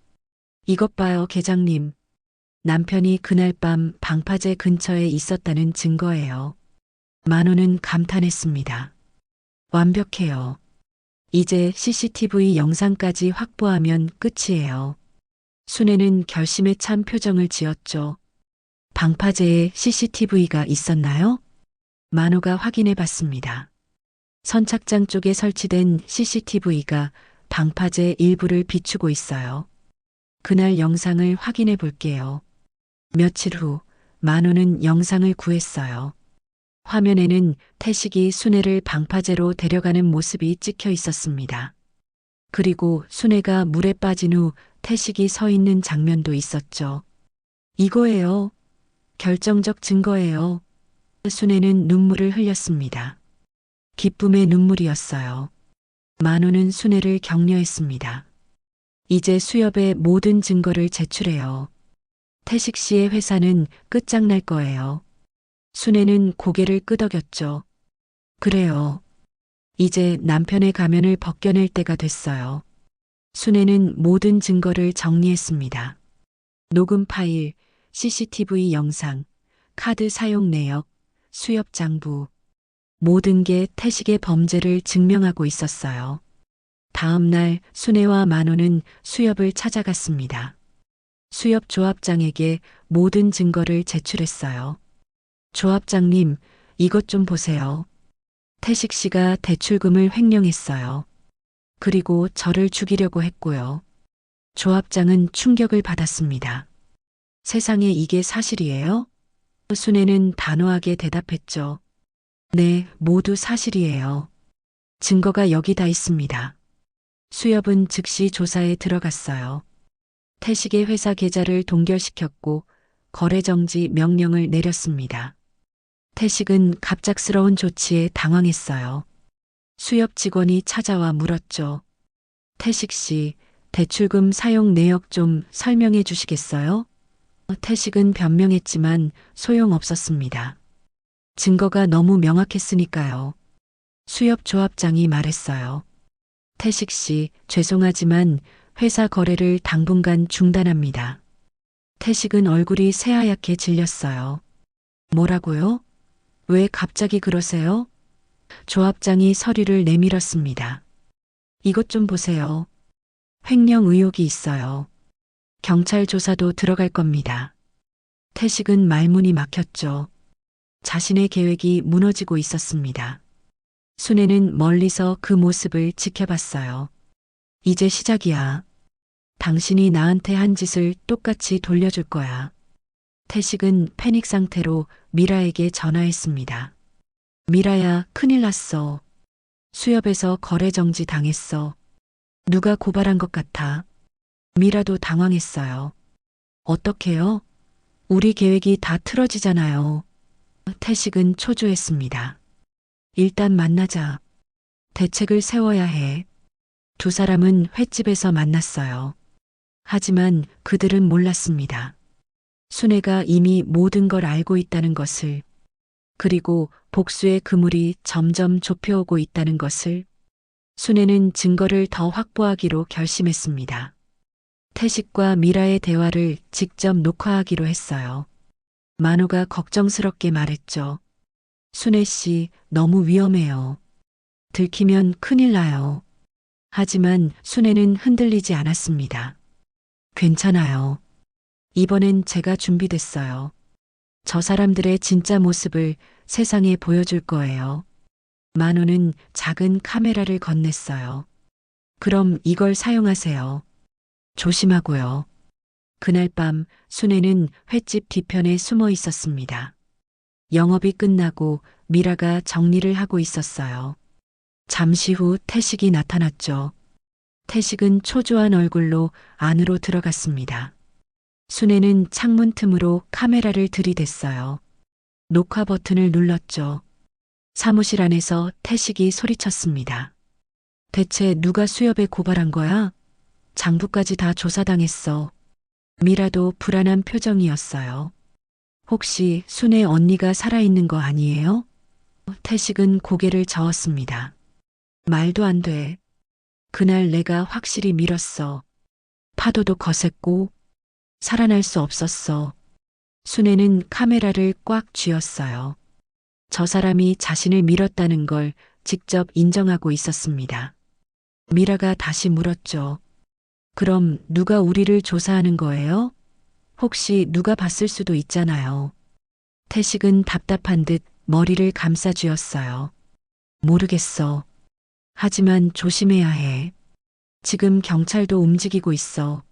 이것 봐요, 계장님. 남편이 그날 밤 방파제 근처에 있었다는 증거예요. 만호는 감탄했습니다. 완벽해요. 이제 CCTV 영상까지 확보하면 끝이에요. 순애는 결심에 찬 표정을 지었죠. 방파제에 CCTV가 있었나요? 만호가 확인해 봤습니다. 선착장 쪽에 설치된 CCTV가 방파제 일부를 비추고 있어요. 그날 영상을 확인해 볼게요. 며칠 후 만호는 영상을 구했어요. 화면에는 태식이 순애를 방파제로 데려가는 모습이 찍혀 있었습니다. 그리고 순애가 물에 빠진 후 태식이 서 있는 장면도 있었죠. 이거예요. 결정적 증거예요. 순애는 눈물을 흘렸습니다. 기쁨의 눈물이었어요. 만호는 순애를 격려했습니다. 이제 수협의 모든 증거를 제출해요. 태식 씨의 회사는 끝장날 거예요. 순애는 고개를 끄덕였죠. 그래요. 이제 남편의 가면을 벗겨낼 때가 됐어요. 순애는 모든 증거를 정리했습니다. 녹음 파일, CCTV 영상, 카드 사용 내역, 수협 장부. 모든 게 태식의 범죄를 증명하고 있었어요. 다음 날 순애와 만호는 수협을 찾아갔습니다. 수협 조합장에게 모든 증거를 제출했어요. 조합장님, 이것 좀 보세요. 태식 씨가 대출금을 횡령했어요. 그리고 저를 죽이려고 했고요. 조합장은 충격을 받았습니다. 세상에 이게 사실이에요? 순애는 단호하게 대답했죠. 네, 모두 사실이에요. 증거가 여기 다 있습니다. 수협은 즉시 조사에 들어갔어요. 태식의 회사 계좌를 동결시켰고 거래 정지 명령을 내렸습니다. 태식은 갑작스러운 조치에 당황했어요. 수협 직원이 찾아와 물었죠. 태식 씨, 대출금 사용 내역 좀 설명해 주시겠어요? 태식은 변명했지만 소용없었습니다. 증거가 너무 명확했으니까요. 수협 조합장이 말했어요. 태식 씨, 죄송하지만 회사 거래를 당분간 중단합니다. 태식은 얼굴이 새하얗게 질렸어요. 뭐라고요? 왜 갑자기 그러세요? 조합장이 서류를 내밀었습니다. 이것 좀 보세요. 횡령 의혹이 있어요. 경찰 조사도 들어갈 겁니다. 태식은 말문이 막혔죠. 자신의 계획이 무너지고 있었습니다. 순애는 멀리서 그 모습을 지켜봤어요. 이제 시작이야. 당신이 나한테 한 짓을 똑같이 돌려줄 거야. 태식은 패닉 상태로 미라에게 전화했습니다. 미라야, 큰일 났어. 수협에서 거래 정지 당했어. 누가 고발한 것 같아. 미라도 당황했어요. 어떡해요? 우리 계획이 다 틀어지잖아요. 태식은 초조했습니다. 일단 만나자. 대책을 세워야 해. 두 사람은 횟집에서 만났어요. 하지만 그들은 몰랐습니다. 순애가 이미 모든 걸 알고 있다는 것을, 그리고 복수의 그물이 점점 좁혀오고 있다는 것을. 순애는 증거를 더 확보하기로 결심했습니다. 태식과 미라의 대화를 직접 녹화하기로 했어요. 만호가 걱정스럽게 말했죠. 순애 씨, 너무 위험해요. 들키면 큰일 나요. 하지만 순애는 흔들리지 않았습니다. 괜찮아요. 이번엔 제가 준비됐어요. 저 사람들의 진짜 모습을 세상에 보여줄 거예요. 만호는 작은 카메라를 건넸어요. 그럼 이걸 사용하세요. 조심하고요. 그날 밤 순애는 횟집 뒤편에 숨어 있었습니다. 영업이 끝나고 미라가 정리를 하고 있었어요. 잠시 후 태식이 나타났죠. 태식은 초조한 얼굴로 안으로 들어갔습니다. 순애는 창문 틈으로 카메라를 들이댔어요. 녹화 버튼을 눌렀죠. 사무실 안에서 태식이 소리쳤습니다. 대체 누가 수협에 고발한 거야? 장부까지 다 조사당했어. 미라도 불안한 표정이었어요. 혹시 순애 언니가 살아있는 거 아니에요? 태식은 고개를 저었습니다. 말도 안 돼. 그날 내가 확실히 밀었어. 파도도 거셌고 살아날 수 없었어. 순애는 카메라를 꽉 쥐었어요. 저 사람이 자신을 밀었다는 걸 직접 인정하고 있었습니다. 미라가 다시 물었죠. 그럼 누가 우리를 조사하는 거예요? 혹시 누가 봤을 수도 있잖아요. 태식은 답답한 듯 머리를 감싸 쥐었어요. 모르겠어. 하지만 조심해야 해. 지금 경찰도 움직이고 있어.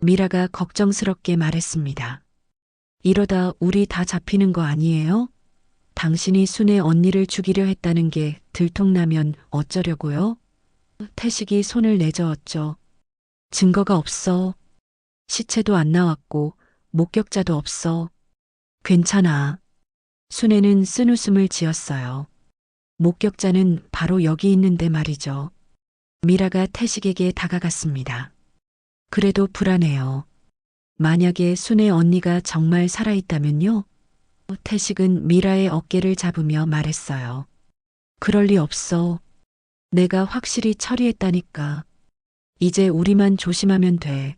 미라가 걱정스럽게 말했습니다. 이러다 우리 다 잡히는 거 아니에요? 당신이 순애 언니를 죽이려 했다는 게 들통나면 어쩌려고요? 태식이 손을 내저었죠. 증거가 없어. 시체도 안 나왔고 목격자도 없어. 괜찮아. 순애는 쓴웃음을 지었어요. 목격자는 바로 여기 있는데 말이죠. 미라가 태식에게 다가갔습니다. 그래도 불안해요. 만약에 순애 언니가 정말 살아있다면요? 태식은 미라의 어깨를 잡으며 말했어요. 그럴 리 없어. 내가 확실히 처리했다니까. 이제 우리만 조심하면 돼.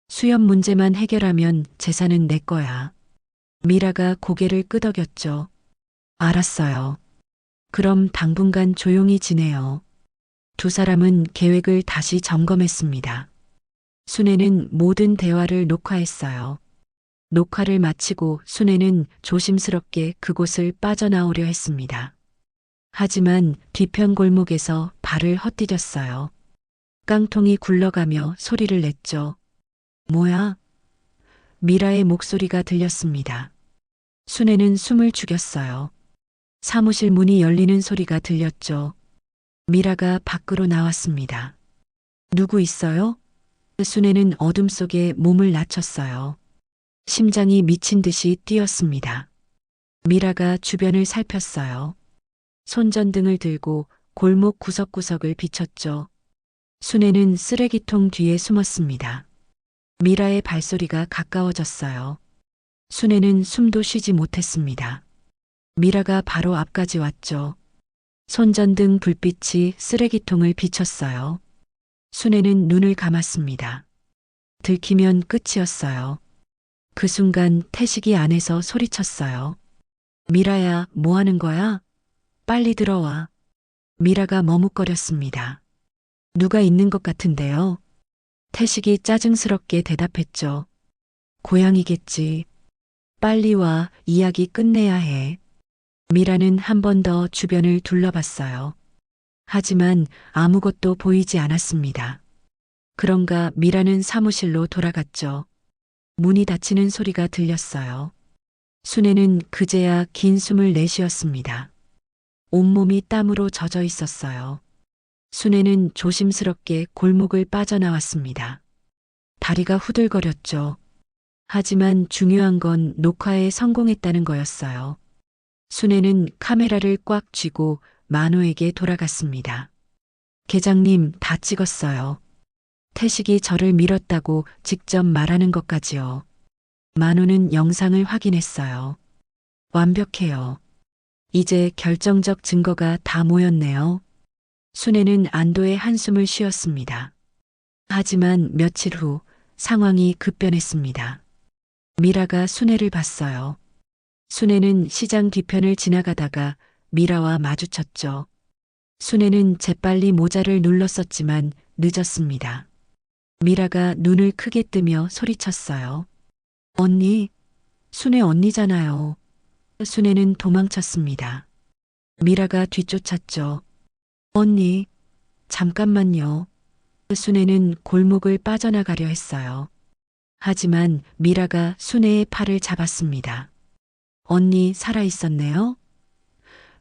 수염 문제만 해결하면 재산은 내 거야. 미라가 고개를 끄덕였죠. 알았어요. 그럼 당분간 조용히 지내요. 두 사람은 계획을 다시 점검했습니다. 순애는 모든 대화를 녹화했어요. 녹화를 마치고 순애는 조심스럽게 그곳을 빠져나오려 했습니다. 하지만 뒤편 골목에서 발을 헛디뎠어요. 깡통이 굴러가며 소리를 냈죠. 뭐야? 미라의 목소리가 들렸습니다. 순애는 숨을 죽였어요. 사무실 문이 열리는 소리가 들렸죠. 미라가 밖으로 나왔습니다. 누구 있어요? 순애는 어둠 속에 몸을 낮췄어요. 심장이 미친 듯이 뛰었습니다. 미라가 주변을 살폈어요. 손전등을 들고 골목 구석구석을 비췄죠. 순애는 쓰레기통 뒤에 숨었습니다. 미라의 발소리가 가까워졌어요. 순애는 숨도 쉬지 못했습니다. 미라가 바로 앞까지 왔죠. 손전등 불빛이 쓰레기통을 비췄어요. 순애는 눈을 감았습니다. 들키면 끝이었어요. 그 순간 태식이 안에서 소리쳤어요. 미라야, 뭐 하는 거야? 빨리 들어와. 미라가 머뭇거렸습니다. 누가 있는 것 같은데요? 태식이 짜증스럽게 대답했죠. 고양이겠지. 빨리 와, 이야기 끝내야 해. 미라는 한 번 더 주변을 둘러봤어요. 하지만 아무것도 보이지 않았습니다. 그런가 미라는 사무실로 돌아갔죠. 문이 닫히는 소리가 들렸어요. 순애는 그제야 긴 숨을 내쉬었습니다. 온몸이 땀으로 젖어 있었어요. 순애는 조심스럽게 골목을 빠져나왔습니다. 다리가 후들거렸죠. 하지만 중요한 건 녹화에 성공했다는 거였어요. 순애는 카메라를 꽉 쥐고 만호에게 돌아갔습니다. 계장님, 다 찍었어요. 태식이 저를 밀었다고 직접 말하는 것까지요. 만호는 영상을 확인했어요. 완벽해요. 이제 결정적 증거가 다 모였네요. 순애는 안도의 한숨을 쉬었습니다. 하지만 며칠 후 상황이 급변했습니다. 미라가 순애를 봤어요. 순애는 시장 뒤편을 지나가다가 미라와 마주쳤죠. 순애는 재빨리 모자를 눌렀었지만 늦었습니다. 미라가 눈을 크게 뜨며 소리쳤어요. 언니, 순애 언니잖아요. 순애는 도망쳤습니다. 미라가 뒤쫓았죠. 언니, 잠깐만요. 순애는 골목을 빠져나가려 했어요. 하지만 미라가 순애의 팔을 잡았습니다. 언니 살아있었네요.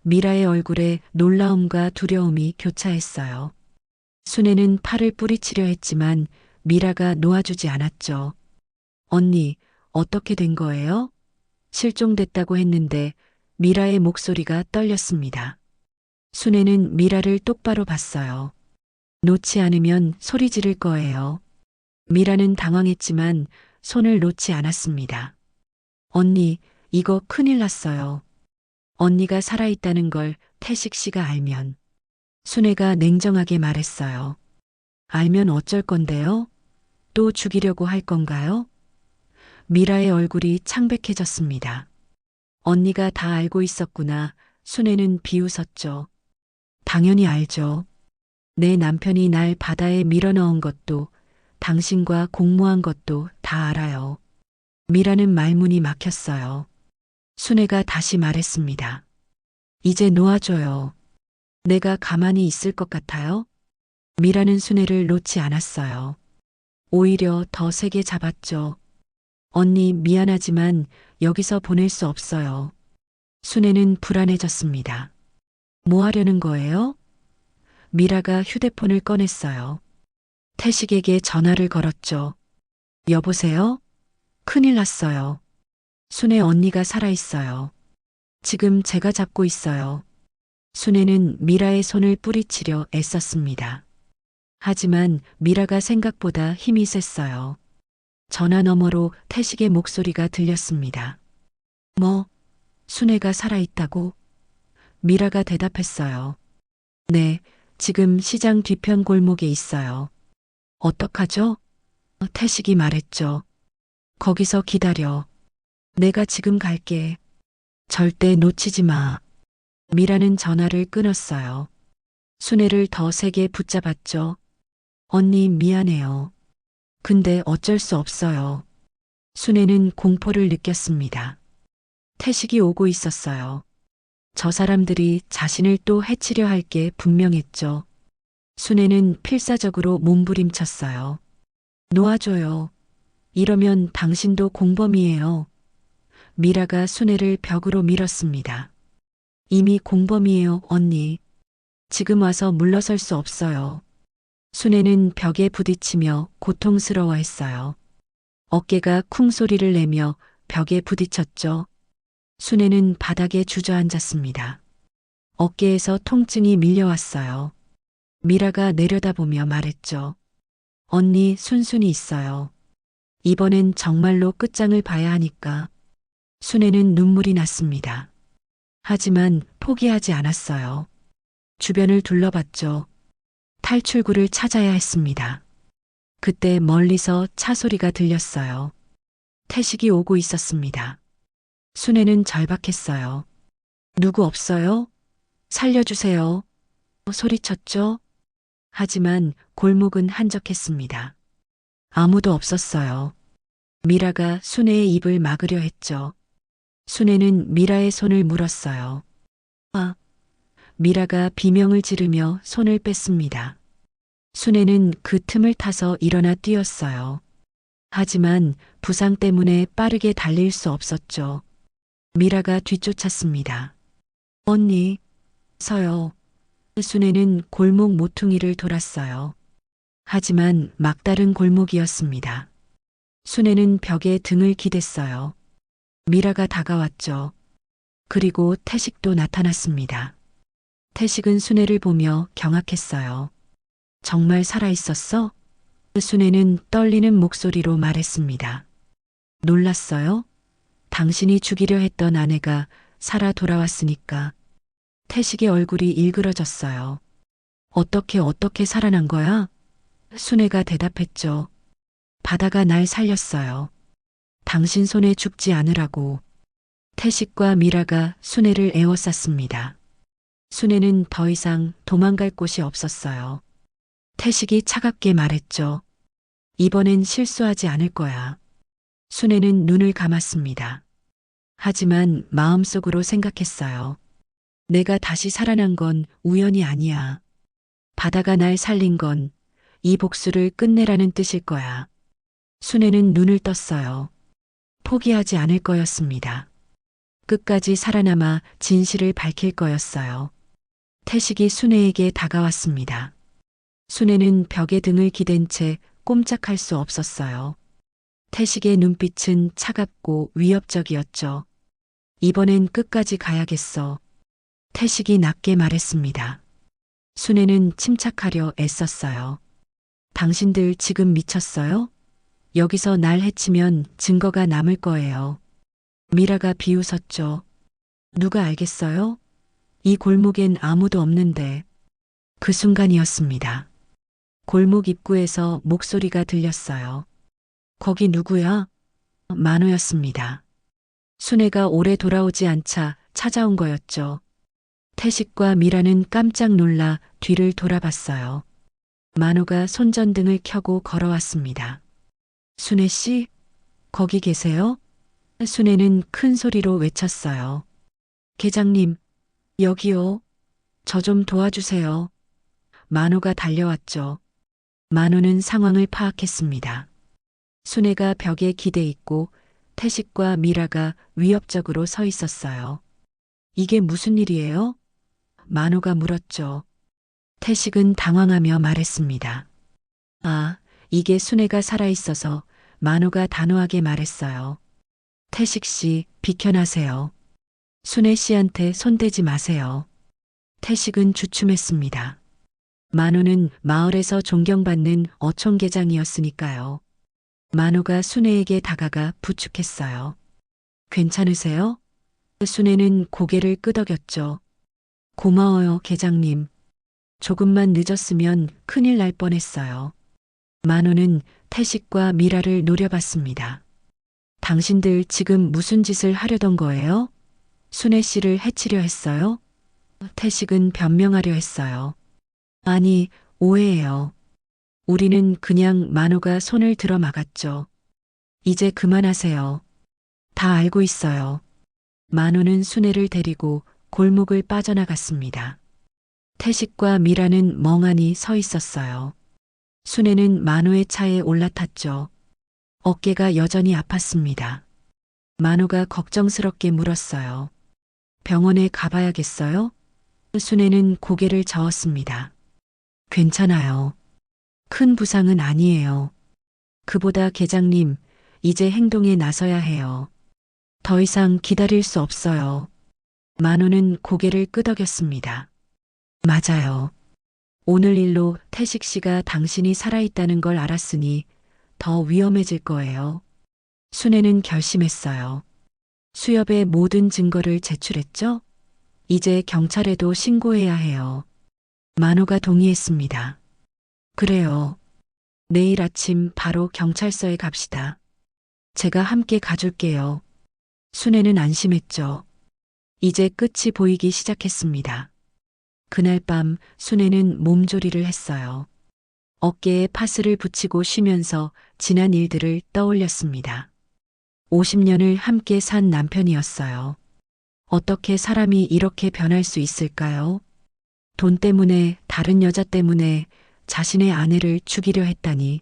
미라의 얼굴에 놀라움과 두려움이 교차했어요. 순애는 팔을 뿌리치려 했지만 미라가 놓아주지 않았죠. 언니, 어떻게 된 거예요? 실종됐다고 했는데 미라의 목소리가 떨렸습니다. 순애는 미라를 똑바로 봤어요. 놓지 않으면 소리 지를 거예요. 미라는 당황했지만 손을 놓지 않았습니다. 언니, 이거 큰일 났어요. 언니가 살아있다는 걸 태식 씨가 알면. 순애가 냉정하게 말했어요. 알면 어쩔 건데요? 또 죽이려고 할 건가요? 미라의 얼굴이 창백해졌습니다. 언니가 다 알고 있었구나. 순애는 비웃었죠. 당연히 알죠. 내 남편이 날 바다에 밀어넣은 것도 당신과 공모한 것도 다 알아요. 미라는 말문이 막혔어요. 순애가 다시 말했습니다. 이제 놓아줘요. 내가 가만히 있을 것 같아요? 미라는 순애를 놓지 않았어요. 오히려 더 세게 잡았죠. 언니 미안하지만 여기서 보낼 수 없어요. 순애는 불안해졌습니다. 뭐 하려는 거예요? 미라가 휴대폰을 꺼냈어요. 태식에게 전화를 걸었죠. 여보세요? 큰일 났어요. 순애 언니가 살아있어요. 지금 제가 잡고 있어요. 순애는 미라의 손을 뿌리치려 애썼습니다. 하지만 미라가 생각보다 힘이 셌어요. 전화 너머로 태식의 목소리가 들렸습니다. 뭐, 순애가 살아있다고? 미라가 대답했어요. 네, 지금 시장 뒤편 골목에 있어요. 어떡하죠? 태식이 말했죠. 거기서 기다려. 내가 지금 갈게. 절대 놓치지 마. 미라는 전화를 끊었어요. 순애를 더 세게 붙잡았죠. 언니 미안해요. 근데 어쩔 수 없어요. 순애는 공포를 느꼈습니다. 태식이 오고 있었어요. 저 사람들이 자신을 또 해치려 할 게 분명했죠. 순애는 필사적으로 몸부림쳤어요. 놓아줘요. 이러면 당신도 공범이에요. 미라가 순애를 벽으로 밀었습니다. 이미 공범이에요, 언니. 지금 와서 물러설 수 없어요. 순애는 벽에 부딪히며 고통스러워했어요. 어깨가 쿵 소리를 내며 벽에 부딪혔죠. 순애는 바닥에 주저앉았습니다. 어깨에서 통증이 밀려왔어요. 미라가 내려다보며 말했죠. 언니 순순히 있어요. 이번엔 정말로 끝장을 봐야 하니까. 순애는 눈물이 났습니다. 하지만 포기하지 않았어요. 주변을 둘러봤죠. 탈출구를 찾아야 했습니다. 그때 멀리서 차 소리가 들렸어요. 태식이 오고 있었습니다. 순애는 절박했어요. 누구 없어요? 살려주세요. 소리쳤죠? 하지만 골목은 한적했습니다. 아무도 없었어요. 미라가 순애의 입을 막으려 했죠. 순애는 미라의 손을 물었어요. 아, 미라가 비명을 지르며 손을 뺐습니다. 순애는 그 틈을 타서 일어나 뛰었어요. 하지만 부상 때문에 빠르게 달릴 수 없었죠. 미라가 뒤쫓았습니다. 언니, 서요. 순애는 골목 모퉁이를 돌았어요. 하지만 막다른 골목이었습니다. 순애는 벽에 등을 기댔어요. 미라가 다가왔죠. 그리고 태식도 나타났습니다. 태식은 순애를 보며 경악했어요. 정말 살아있었어? 순애는 떨리는 목소리로 말했습니다. 놀랐어요? 당신이 죽이려 했던 아내가 살아 돌아왔으니까. 태식의 얼굴이 일그러졌어요. 어떻게 살아난 거야? 순애가 대답했죠. 바다가 날 살렸어요. 당신 손에 죽지 않으라고. 태식과 미라가 순애를 에워쌌습니다. 순애는 더 이상 도망갈 곳이 없었어요. 태식이 차갑게 말했죠. 이번엔 실수하지 않을 거야. 순애는 눈을 감았습니다. 하지만 마음속으로 생각했어요. 내가 다시 살아난 건 우연이 아니야. 바다가 날 살린 건 이 복수를 끝내라는 뜻일 거야. 순애는 눈을 떴어요. 포기하지 않을 거였습니다. 끝까지 살아남아 진실을 밝힐 거였어요. 태식이 순애에게 다가왔습니다. 순애는 벽에 등을 기댄 채 꼼짝할 수 없었어요. 태식의 눈빛은 차갑고 위협적이었죠. 이번엔 끝까지 가야겠어. 태식이 낮게 말했습니다. 순애는 침착하려 애썼어요. 당신들 지금 미쳤어요? 여기서 날 해치면 증거가 남을 거예요. 미라가 비웃었죠. 누가 알겠어요? 이 골목엔 아무도 없는데. 그 순간이었습니다. 골목 입구에서 목소리가 들렸어요. 거기 누구야? 만호였습니다. 순애가 오래 돌아오지 않자 찾아온 거였죠. 태식과 미라는 깜짝 놀라 뒤를 돌아봤어요. 만호가 손전등을 켜고 걸어왔습니다. 순애 씨, 거기 계세요? 순애는 큰 소리로 외쳤어요. 계장님, 여기요. 저 좀 도와주세요. 만호가 달려왔죠. 만호는 상황을 파악했습니다. 순애가 벽에 기대 있고 태식과 미라가 위협적으로 서 있었어요. 이게 무슨 일이에요? 만호가 물었죠. 태식은 당황하며 말했습니다. 아, 이게 순애가 살아있어서. 만호가 단호하게 말했어요. 태식 씨, 비켜나세요. 순애 씨한테 손대지 마세요. 태식은 주춤했습니다. 만호는 마을에서 존경받는 어촌계장이었으니까요. 만호가 순애에게 다가가 부축했어요. 괜찮으세요? 순애는 고개를 끄덕였죠. 고마워요, 계장님. 조금만 늦었으면 큰일 날 뻔했어요. 만호는 태식과 미라를 노려봤습니다. 당신들 지금 무슨 짓을 하려던 거예요? 순애 씨를 해치려 했어요? 태식은 변명하려 했어요. 아니, 오해예요. 우리는 그냥 만호가 손을 들어 막았죠. 이제 그만하세요. 다 알고 있어요. 만호는 순애를 데리고 골목을 빠져나갔습니다. 태식과 미라는 멍하니 서 있었어요. 순애는 만호의 차에 올라탔죠. 어깨가 여전히 아팠습니다. 만호가 걱정스럽게 물었어요. 병원에 가봐야겠어요? 순애는 고개를 저었습니다. 괜찮아요. 큰 부상은 아니에요. 그보다 계장님, 이제 행동에 나서야 해요. 더 이상 기다릴 수 없어요. 만호는 고개를 끄덕였습니다. 맞아요. 오늘 일로 태식 씨가 당신이 살아있다는 걸 알았으니 더 위험해질 거예요. 순애는 결심했어요. 수협의 모든 증거를 제출했죠? 이제 경찰에도 신고해야 해요. 만호가 동의했습니다. 그래요. 내일 아침 바로 경찰서에 갑시다. 제가 함께 가줄게요. 순애는 안심했죠. 이제 끝이 보이기 시작했습니다. 그날 밤 순애는 몸조리를 했어요. 어깨에 파스를 붙이고 쉬면서 지난 일들을 떠올렸습니다. 50년을 함께 산 남편이었어요. 어떻게 사람이 이렇게 변할 수 있을까요? 돈 때문에, 다른 여자 때문에 자신의 아내를 죽이려 했다니.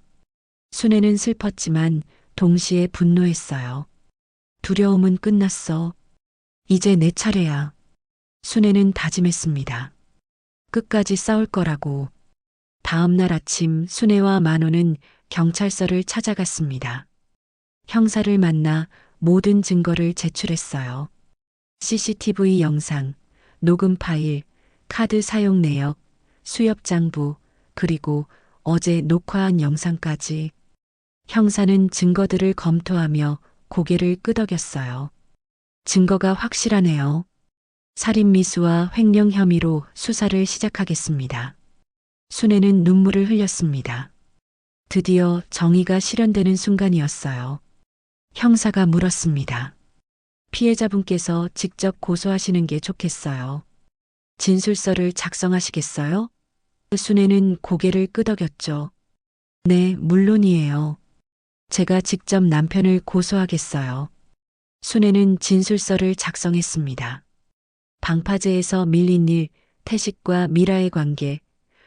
순애는 슬펐지만 동시에 분노했어요. 두려움은 끝났어. 이제 내 차례야. 순애는 다짐했습니다. 끝까지 싸울 거라고. 다음 날 아침 순애와 만호는 경찰서를 찾아갔습니다. 형사를 만나 모든 증거를 제출했어요. CCTV 영상, 녹음 파일, 카드 사용 내역, 수협 장부, 그리고 어제 녹화한 영상까지. 형사는 증거들을 검토하며 고개를 끄덕였어요. 증거가 확실하네요. 살인미수와 횡령 혐의로 수사를 시작하겠습니다. 순애는 눈물을 흘렸습니다. 드디어 정의가 실현되는 순간이었어요. 형사가 물었습니다. 피해자분께서 직접 고소하시는 게 좋겠어요. 진술서를 작성하시겠어요? 순애는 고개를 끄덕였죠. 네, 물론이에요. 제가 직접 남편을 고소하겠어요. 순애는 진술서를 작성했습니다. 방파제에서 밀린 일, 태식과 미라의 관계,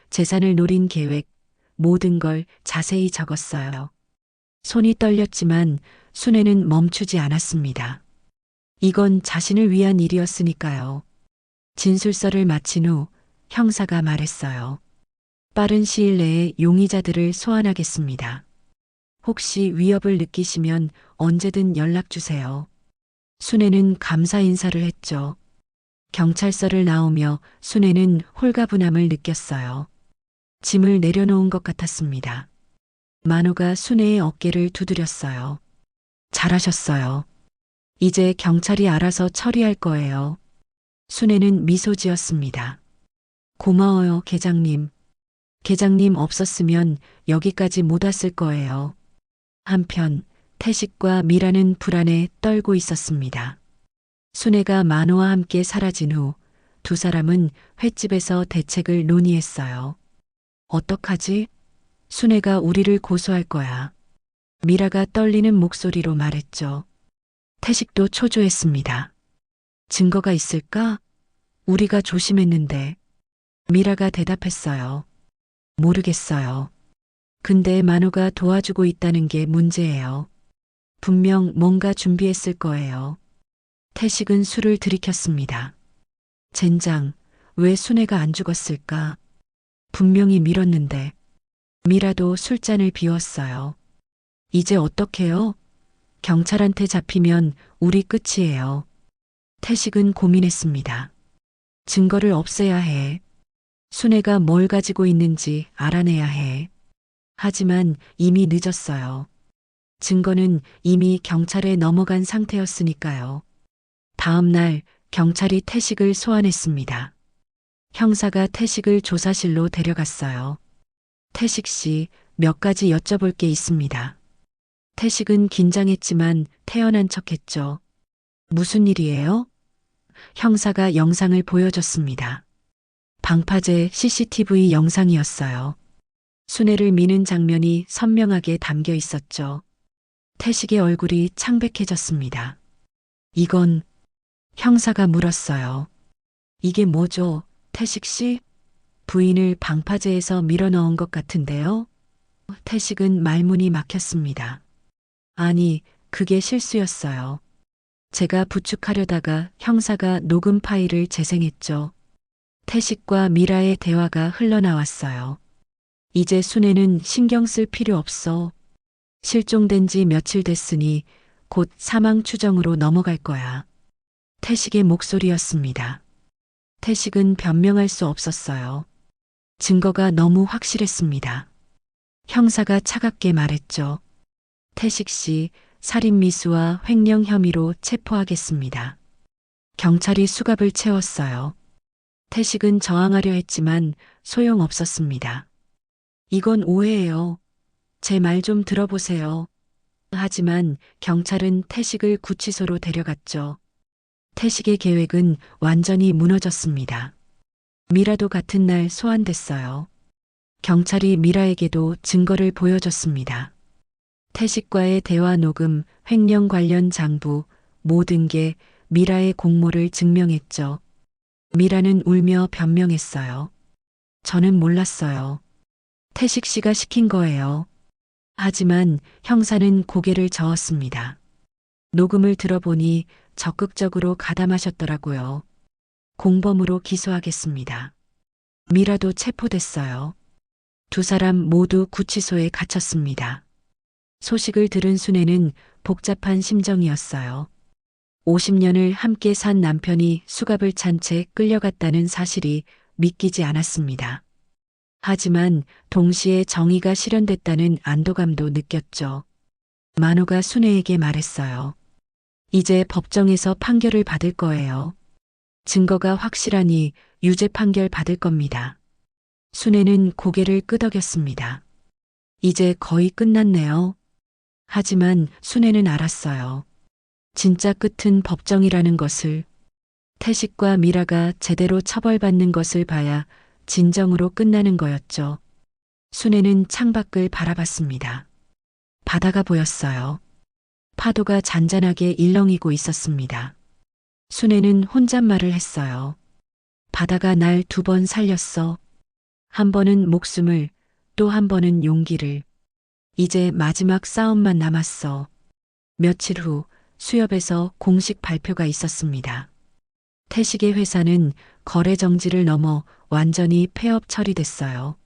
재산을 노린 계획, 모든 걸 자세히 적었어요. 손이 떨렸지만 순애는 멈추지 않았습니다. 이건 자신을 위한 일이었으니까요. 진술서를 마친 후 형사가 말했어요. 빠른 시일 내에 용의자들을 소환하겠습니다. 혹시 위협을 느끼시면 언제든 연락 주세요. 순애는 감사 인사를 했죠. 경찰서를 나오며 순애는 홀가분함을 느꼈어요. 짐을 내려놓은 것 같았습니다. 만호가 순애의 어깨를 두드렸어요. 잘하셨어요. 이제 경찰이 알아서 처리할 거예요. 순애는 미소 지었습니다. 고마워요, 계장님. 계장님 없었으면 여기까지 못 왔을 거예요. 한편 태식과 미라는 불안에 떨고 있었습니다. 순애가 만호와 함께 사라진 후 두 사람은 횟집에서 대책을 논의했어요. 어떡하지? 순애가 우리를 고소할 거야. 미라가 떨리는 목소리로 말했죠. 태식도 초조했습니다. 증거가 있을까? 우리가 조심했는데. 미라가 대답했어요. 모르겠어요. 근데 만호가 도와주고 있다는 게 문제예요. 분명 뭔가 준비했을 거예요. 태식은 술을 들이켰습니다. 젠장, 왜 순애가 안 죽었을까? 분명히 밀었는데. 미라도 술잔을 비웠어요. 이제 어떡해요? 경찰한테 잡히면 우리 끝이에요. 태식은 고민했습니다. 증거를 없애야 해. 순애가 뭘 가지고 있는지 알아내야 해. 하지만 이미 늦었어요. 증거는 이미 경찰에 넘어간 상태였으니까요. 다음 날 경찰이 태식을 소환했습니다. 형사가 태식을 조사실로 데려갔어요. 태식 씨, 몇 가지 여쭤볼 게 있습니다. 태식은 긴장했지만 태연한 척했죠. 무슨 일이에요? 형사가 영상을 보여줬습니다. 방파제 CCTV 영상이었어요. 순애를 미는 장면이 선명하게 담겨 있었죠. 태식의 얼굴이 창백해졌습니다. 이건 형사가 물었어요. 이게 뭐죠, 태식 씨? 부인을 방파제에서 밀어넣은 것 같은데요? 태식은 말문이 막혔습니다. 아니, 그게 실수였어요. 제가 부축하려다가 형사가 녹음 파일을 재생했죠. 태식과 미라의 대화가 흘러나왔어요. 이제 순애는 신경 쓸 필요 없어. 실종된 지 며칠 됐으니 곧 사망 추정으로 넘어갈 거야. 태식의 목소리였습니다. 태식은 변명할 수 없었어요. 증거가 너무 확실했습니다. 형사가 차갑게 말했죠. 태식 씨, 살인 미수와 횡령 혐의로 체포하겠습니다. 경찰이 수갑을 채웠어요. 태식은 저항하려 했지만 소용없었습니다. 이건 오해예요. 제 말 좀 들어보세요. 하지만 경찰은 태식을 구치소로 데려갔죠. 태식의 계획은 완전히 무너졌습니다. 미라도 같은 날 소환됐어요. 경찰이 미라에게도 증거를 보여줬습니다. 태식과의 대화 녹음, 횡령 관련 장부, 모든 게 미라의 공모를 증명했죠. 미라는 울며 변명했어요. 저는 몰랐어요. 태식 씨가 시킨 거예요. 하지만 형사는 고개를 저었습니다. 녹음을 들어보니 적극적으로 가담하셨더라고요. 공범으로 기소하겠습니다. 미라도 체포됐어요. 두 사람 모두 구치소에 갇혔습니다. 소식을 들은 순애는 복잡한 심정이었어요. 50년을 함께 산 남편이 수갑을 찬 채 끌려갔다는 사실이 믿기지 않았습니다. 하지만 동시에 정의가 실현됐다는 안도감도 느꼈죠. 만호가 순애에게 말했어요. 이제 법정에서 판결을 받을 거예요. 증거가 확실하니 유죄 판결 받을 겁니다. 순애는 고개를 끄덕였습니다. 이제 거의 끝났네요. 하지만 순애는 알았어요. 진짜 끝은 법정이라는 것을. 태식과 미라가 제대로 처벌받는 것을 봐야 진정으로 끝나는 거였죠. 순애는 창밖을 바라봤습니다. 바다가 보였어요. 파도가 잔잔하게 일렁이고 있었습니다. 순애는 혼잣말을 했어요. 바다가 날 2번 살렸어. 한 번은 목숨을, 또 한 번은 용기를. 이제 마지막 싸움만 남았어. 며칠 후 수협에서 공식 발표가 있었습니다. 태식의 회사는 거래 정지를 넘어 완전히 폐업 처리됐어요.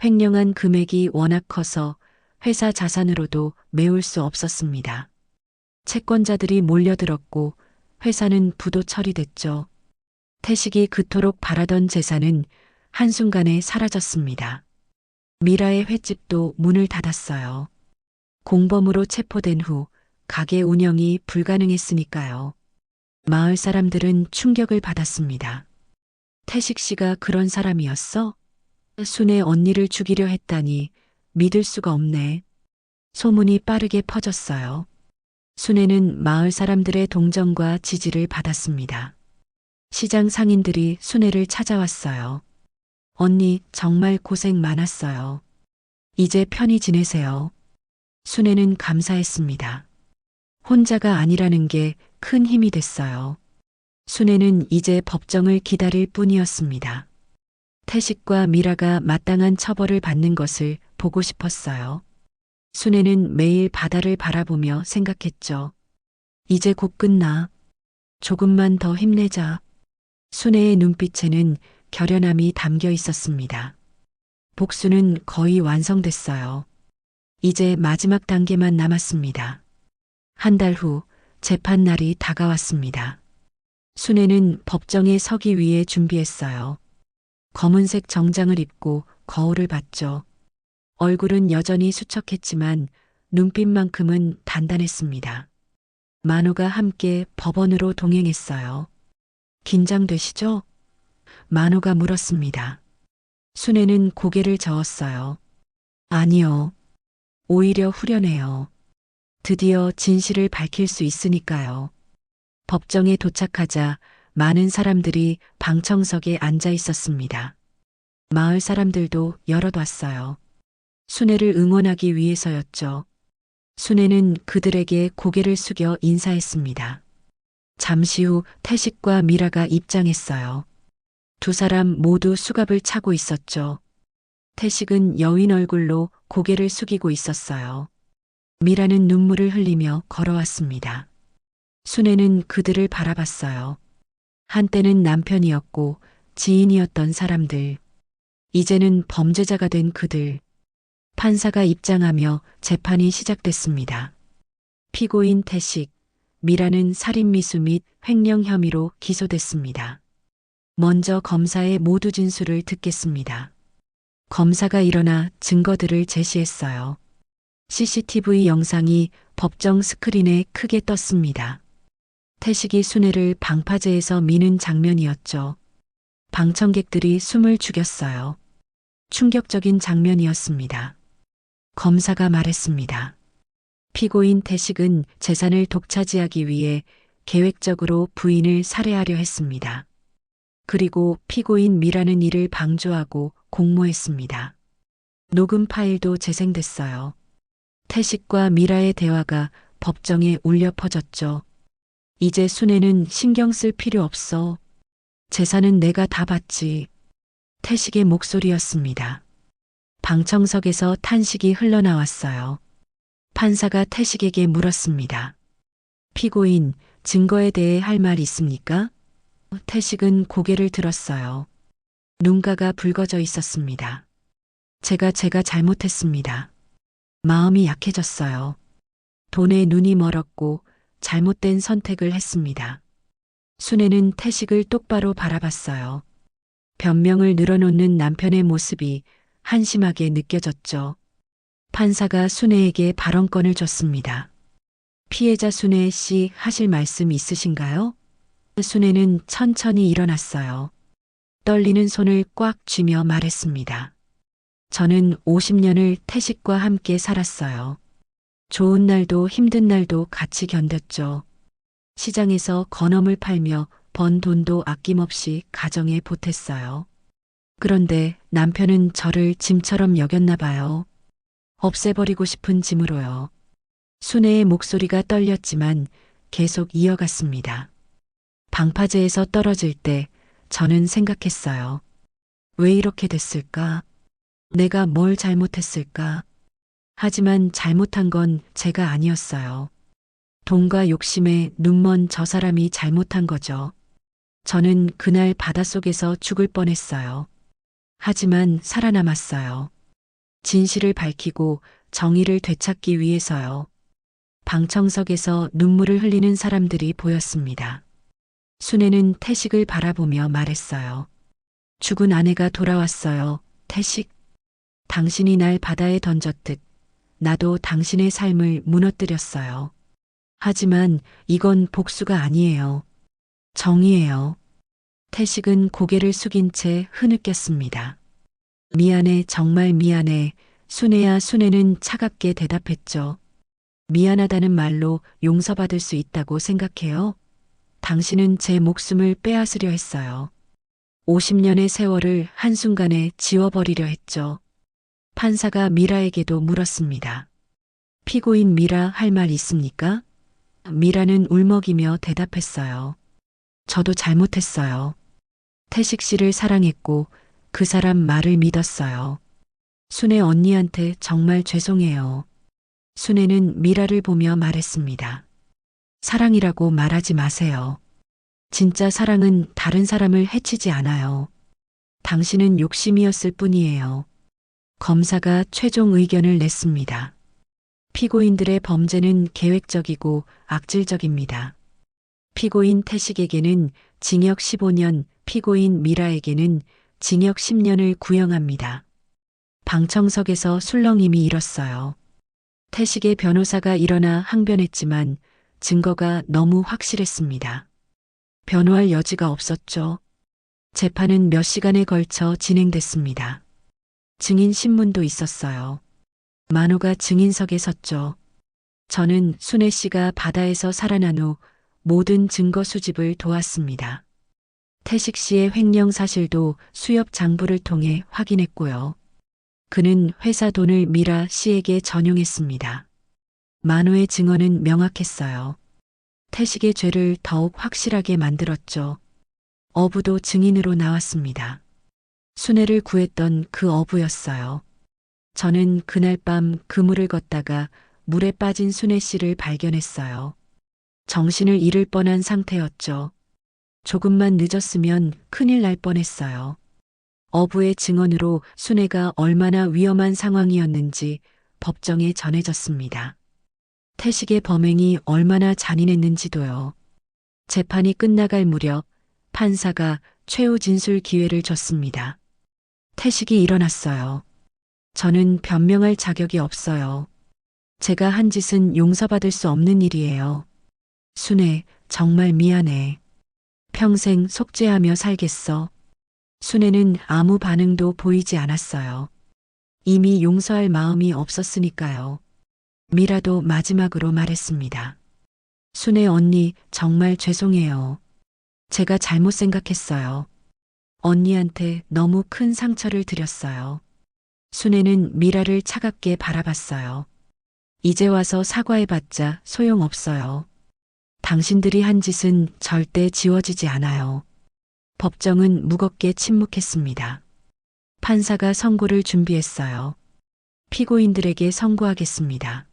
횡령한 금액이 워낙 커서 회사 자산으로도 메울 수 없었습니다. 채권자들이 몰려들었고 회사는 부도 처리됐죠. 태식이 그토록 바라던 재산은 한순간에 사라졌습니다. 미라의 횟집도 문을 닫았어요. 공범으로 체포된 후 가게 운영이 불가능했으니까요. 마을 사람들은 충격을 받았습니다. 태식 씨가 그런 사람이었어? 순애 언니를 죽이려 했다니 믿을 수가 없네. 소문이 빠르게 퍼졌어요. 순애는 마을 사람들의 동정과 지지를 받았습니다. 시장 상인들이 순애를 찾아왔어요. 언니 정말 고생 많았어요. 이제 편히 지내세요. 순애는 감사했습니다. 혼자가 아니라는 게 큰 힘이 됐어요. 순애는 이제 법정을 기다릴 뿐이었습니다. 태식과 미라가 마땅한 처벌을 받는 것을 보고 싶었어요. 순애는 매일 바다를 바라보며 생각했죠. 이제 곧 끝나. 조금만 더 힘내자. 순애의 눈빛에는 결연함이 담겨 있었습니다. 복수는 거의 완성됐어요. 이제 마지막 단계만 남았습니다. 한 달 후 재판 날이 다가왔습니다. 순애는 법정에 서기 위해 준비했어요. 검은색 정장을 입고 거울을 봤죠. 얼굴은 여전히 수척했지만 눈빛만큼은 단단했습니다. 만호가 함께 법원으로 동행했어요. 긴장되시죠? 만호가 물었습니다. 순애는 고개를 저었어요. 아니요. 오히려 후련해요. 드디어 진실을 밝힐 수 있으니까요. 법정에 도착하자 많은 사람들이 방청석에 앉아 있었습니다. 마을 사람들도 여럿 왔어요. 순애를 응원하기 위해서였죠. 순애는 그들에게 고개를 숙여 인사했습니다. 잠시 후 태식과 미라가 입장했어요. 두 사람 모두 수갑을 차고 있었죠. 태식은 여인 얼굴로 고개를 숙이고 있었어요. 미라는 눈물을 흘리며 걸어왔습니다. 순애는 그들을 바라봤어요. 한때는 남편이었고 지인이었던 사람들. 이제는 범죄자가 된 그들. 판사가 입장하며 재판이 시작됐습니다. 피고인 태식, 미라는 살인미수 및 횡령 혐의로 기소됐습니다. 먼저 검사의 모두 진술을 듣겠습니다. 검사가 일어나 증거들을 제시했어요. CCTV 영상이 법정 스크린에 크게 떴습니다. 태식이 순애를 방파제에서 미는 장면이었죠. 방청객들이 숨을 죽였어요. 충격적인 장면이었습니다. 검사가 말했습니다. 피고인 태식은 재산을 독차지하기 위해 계획적으로 부인을 살해하려 했습니다. 그리고 피고인 미라는 이를 방조하고 공모했습니다. 녹음 파일도 재생됐어요. 태식과 미라의 대화가 법정에 울려 퍼졌죠. 이제 순애는 신경 쓸 필요 없어. 재산은 내가 다 받지. 태식의 목소리였습니다. 방청석에서 탄식이 흘러나왔어요. 판사가 태식에게 물었습니다. 피고인, 증거에 대해 할 말 있습니까? 태식은 고개를 들었어요. 눈가가 붉어져 있었습니다. 제가 잘못했습니다. 마음이 약해졌어요. 돈에 눈이 멀었고 잘못된 선택을 했습니다. 순애는 태식을 똑바로 바라봤어요. 변명을 늘어놓는 남편의 모습이 한심하게 느껴졌죠. 판사가 순애에게 발언권을 줬습니다. 피해자 순애 씨 하실 말씀 있으신가요? 순애는 천천히 일어났어요. 떨리는 손을 꽉 쥐며 말했습니다. 저는 50년을 태식과 함께 살았어요. 좋은 날도 힘든 날도 같이 견뎠죠. 시장에서 건어물 팔며 번 돈도 아낌없이 가정에 보탰어요. 그런데 남편은 저를 짐처럼 여겼나 봐요. 없애버리고 싶은 짐으로요. 순애의 목소리가 떨렸지만 계속 이어갔습니다. 방파제에서 떨어질 때 저는 생각했어요. 왜 이렇게 됐을까? 내가 뭘 잘못했을까? 하지만 잘못한 건 제가 아니었어요. 돈과 욕심에 눈먼 저 사람이 잘못한 거죠. 저는 그날 바닷속에서 죽을 뻔했어요. 하지만 살아남았어요. 진실을 밝히고 정의를 되찾기 위해서요. 방청석에서 눈물을 흘리는 사람들이 보였습니다. 순애는 태식을 바라보며 말했어요. 죽은 아내가 돌아왔어요. 태식. 당신이 날 바다에 던졌듯 나도 당신의 삶을 무너뜨렸어요. 하지만 이건 복수가 아니에요. 정의예요. 태식은 고개를 숙인 채 흐느꼈습니다. 미안해, 정말 미안해. 순애야, 순애는 차갑게 대답했죠. 미안하다는 말로 용서받을 수 있다고 생각해요? 당신은 제 목숨을 빼앗으려 했어요. 50년의 세월을 한순간에 지워버리려 했죠. 판사가 미라에게도 물었습니다. 피고인 미라 할 말 있습니까? 미라는 울먹이며 대답했어요. 저도 잘못했어요. 태식 씨를 사랑했고 그 사람 말을 믿었어요. 순애 언니한테 정말 죄송해요. 순애는 미라를 보며 말했습니다. 사랑이라고 말하지 마세요. 진짜 사랑은 다른 사람을 해치지 않아요. 당신은 욕심이었을 뿐이에요. 검사가 최종 의견을 냈습니다. 피고인들의 범죄는 계획적이고 악질적입니다. 피고인 태식에게는 징역 15년, 피고인 미라에게는 징역 10년을 구형합니다. 방청석에서 술렁임이 일었어요. 태식의 변호사가 일어나 항변했지만 증거가 너무 확실했습니다. 변호할 여지가 없었죠. 재판은 몇 시간에 걸쳐 진행됐습니다. 증인 신문도 있었어요. 만호가 증인석에 섰죠. 저는 순애 씨가 바다에서 살아난 후 모든 증거 수집을 도왔습니다. 태식 씨의 횡령 사실도 수협 장부를 통해 확인했고요. 그는 회사 돈을 미라 씨에게 전용했습니다. 만호의 증언은 명확했어요. 태식의 죄를 더욱 확실하게 만들었죠. 어부도 증인으로 나왔습니다. 순애를 구했던 그 어부였어요. 저는 그날 밤 그물을 걷다가 물에 빠진 순애 씨를 발견했어요. 정신을 잃을 뻔한 상태였죠. 조금만 늦었으면 큰일 날 뻔했어요. 어부의 증언으로 순애가 얼마나 위험한 상황이었는지 법정에 전해졌습니다. 태식의 범행이 얼마나 잔인했는지도요. 재판이 끝나갈 무렵 판사가 최후 진술 기회를 줬습니다. 태식이 일어났어요. 저는 변명할 자격이 없어요. 제가 한 짓은 용서받을 수 없는 일이에요. 순애, 정말 미안해. 평생 속죄하며 살겠어. 순애는 아무 반응도 보이지 않았어요. 이미 용서할 마음이 없었으니까요. 미라도 마지막으로 말했습니다. 순애 언니, 정말 죄송해요. 제가 잘못 생각했어요. 언니한테 너무 큰 상처를 드렸어요. 순애는 미라를 차갑게 바라봤어요. 이제 와서 사과해봤자 소용없어요. 당신들이 한 짓은 절대 지워지지 않아요. 법정은 무겁게 침묵했습니다. 판사가 선고를 준비했어요. 피고인들에게 선고하겠습니다.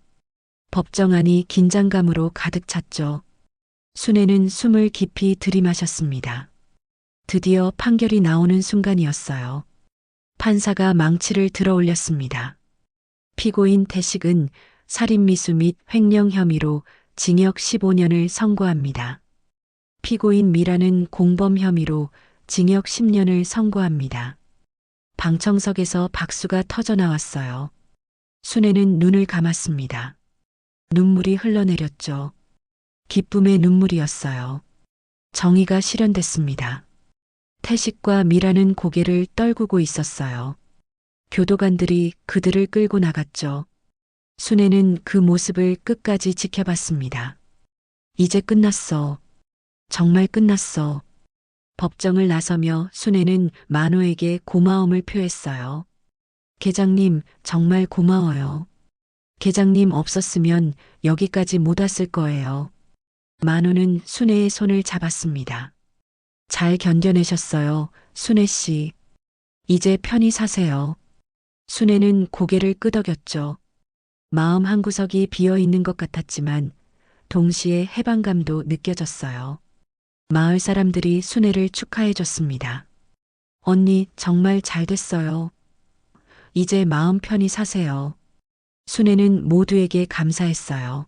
법정 안이 긴장감으로 가득 찼죠. 순애는 숨을 깊이 들이마셨습니다. 드디어 판결이 나오는 순간이었어요. 판사가 망치를 들어 올렸습니다. 피고인 태식은 살인미수 및 횡령 혐의로 징역 15년을 선고합니다. 피고인 미라는 공범 혐의로 징역 10년을 선고합니다. 방청석에서 박수가 터져 나왔어요. 순애는 눈을 감았습니다. 눈물이 흘러내렸죠. 기쁨의 눈물이었어요. 정의가 실현됐습니다. 태식과 미라는 고개를 떨구고 있었어요. 교도관들이 그들을 끌고 나갔죠. 순애는 그 모습을 끝까지 지켜봤습니다. 이제 끝났어. 정말 끝났어. 법정을 나서며 순애는 만호에게 고마움을 표했어요. 계장님, 정말 고마워요. 계장님 없었으면 여기까지 못 왔을 거예요. 만호는 순애의 손을 잡았습니다. 잘 견뎌내셨어요, 순애 씨. 이제 편히 사세요. 순애는 고개를 끄덕였죠. 마음 한구석이 비어 있는 것 같았지만 동시에 해방감도 느껴졌어요. 마을 사람들이 순애를 축하해 줬습니다. 언니 정말 잘 됐어요. 이제 마음 편히 사세요. 순애는 모두에게 감사했어요.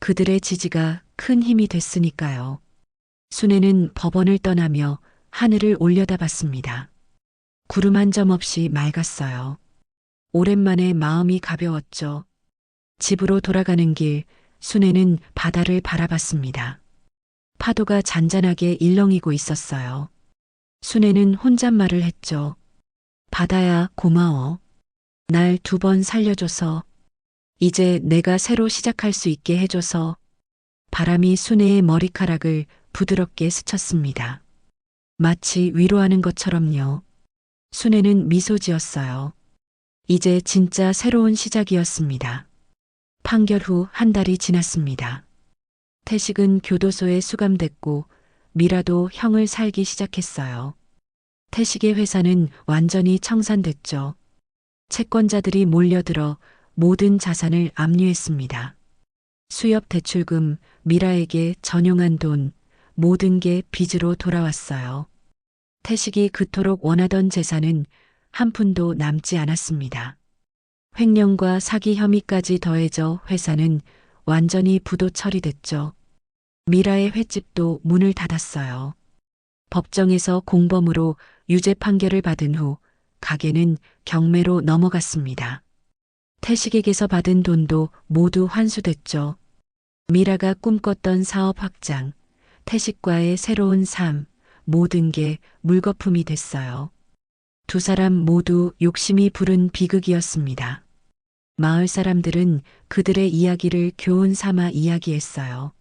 그들의 지지가 큰 힘이 됐으니까요. 순애는 법원을 떠나며 하늘을 올려다봤습니다. 구름 한 점 없이 맑았어요. 오랜만에 마음이 가벼웠죠. 집으로 돌아가는 길, 순애는 바다를 바라봤습니다. 파도가 잔잔하게 일렁이고 있었어요. 순애는 혼잣말을 했죠. 바다야, 고마워. 날 2번 살려줘서. 이제 내가 새로 시작할 수 있게 해줘서. 바람이 순애의 머리카락을 부드럽게 스쳤습니다. 마치 위로하는 것처럼요. 순애는 미소 지었어요. 이제 진짜 새로운 시작이었습니다. 판결 후 1달이 지났습니다. 태식은 교도소에 수감됐고 미라도 형을 살기 시작했어요. 태식의 회사는 완전히 청산됐죠. 채권자들이 몰려들어 모든 자산을 압류했습니다. 수협 대출금, 미라에게 전용한 돈, 모든 게 빚으로 돌아왔어요. 태식이 그토록 원하던 재산은 한 푼도 남지 않았습니다. 횡령과 사기 혐의까지 더해져 회사는 완전히 부도 처리됐죠. 미라의 횟집도 문을 닫았어요. 법정에서 공범으로 유죄 판결을 받은 후 가게는 경매로 넘어갔습니다. 태식에게서 받은 돈도 모두 환수됐죠. 미라가 꿈꿨던 사업 확장, 태식과의 새로운 삶, 모든 게 물거품이 됐어요. 2 사람 모두 욕심이 부른 비극이었습니다. 마을 사람들은 그들의 이야기를 교훈 삼아 이야기했어요.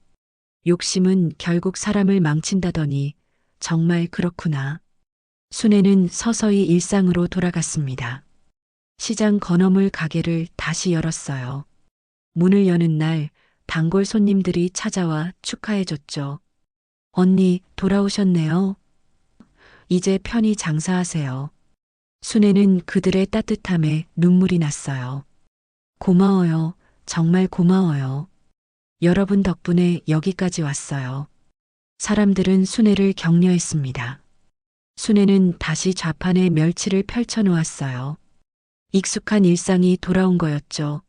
욕심은 결국 사람을 망친다더니 정말 그렇구나. 순애는 서서히 일상으로 돌아갔습니다. 시장 건어물 가게를 다시 열었어요. 문을 여는 날 단골 손님들이 찾아와 축하해줬죠. 언니 돌아오셨네요. 이제 편히 장사하세요. 순애는 그들의 따뜻함에 눈물이 났어요. 고마워요. 정말 고마워요. 여러분 덕분에 여기까지 왔어요. 사람들은 순애를 격려했습니다. 순애는 다시 좌판에 멸치를 펼쳐 놓았어요. 익숙한 일상이 돌아온 거였죠.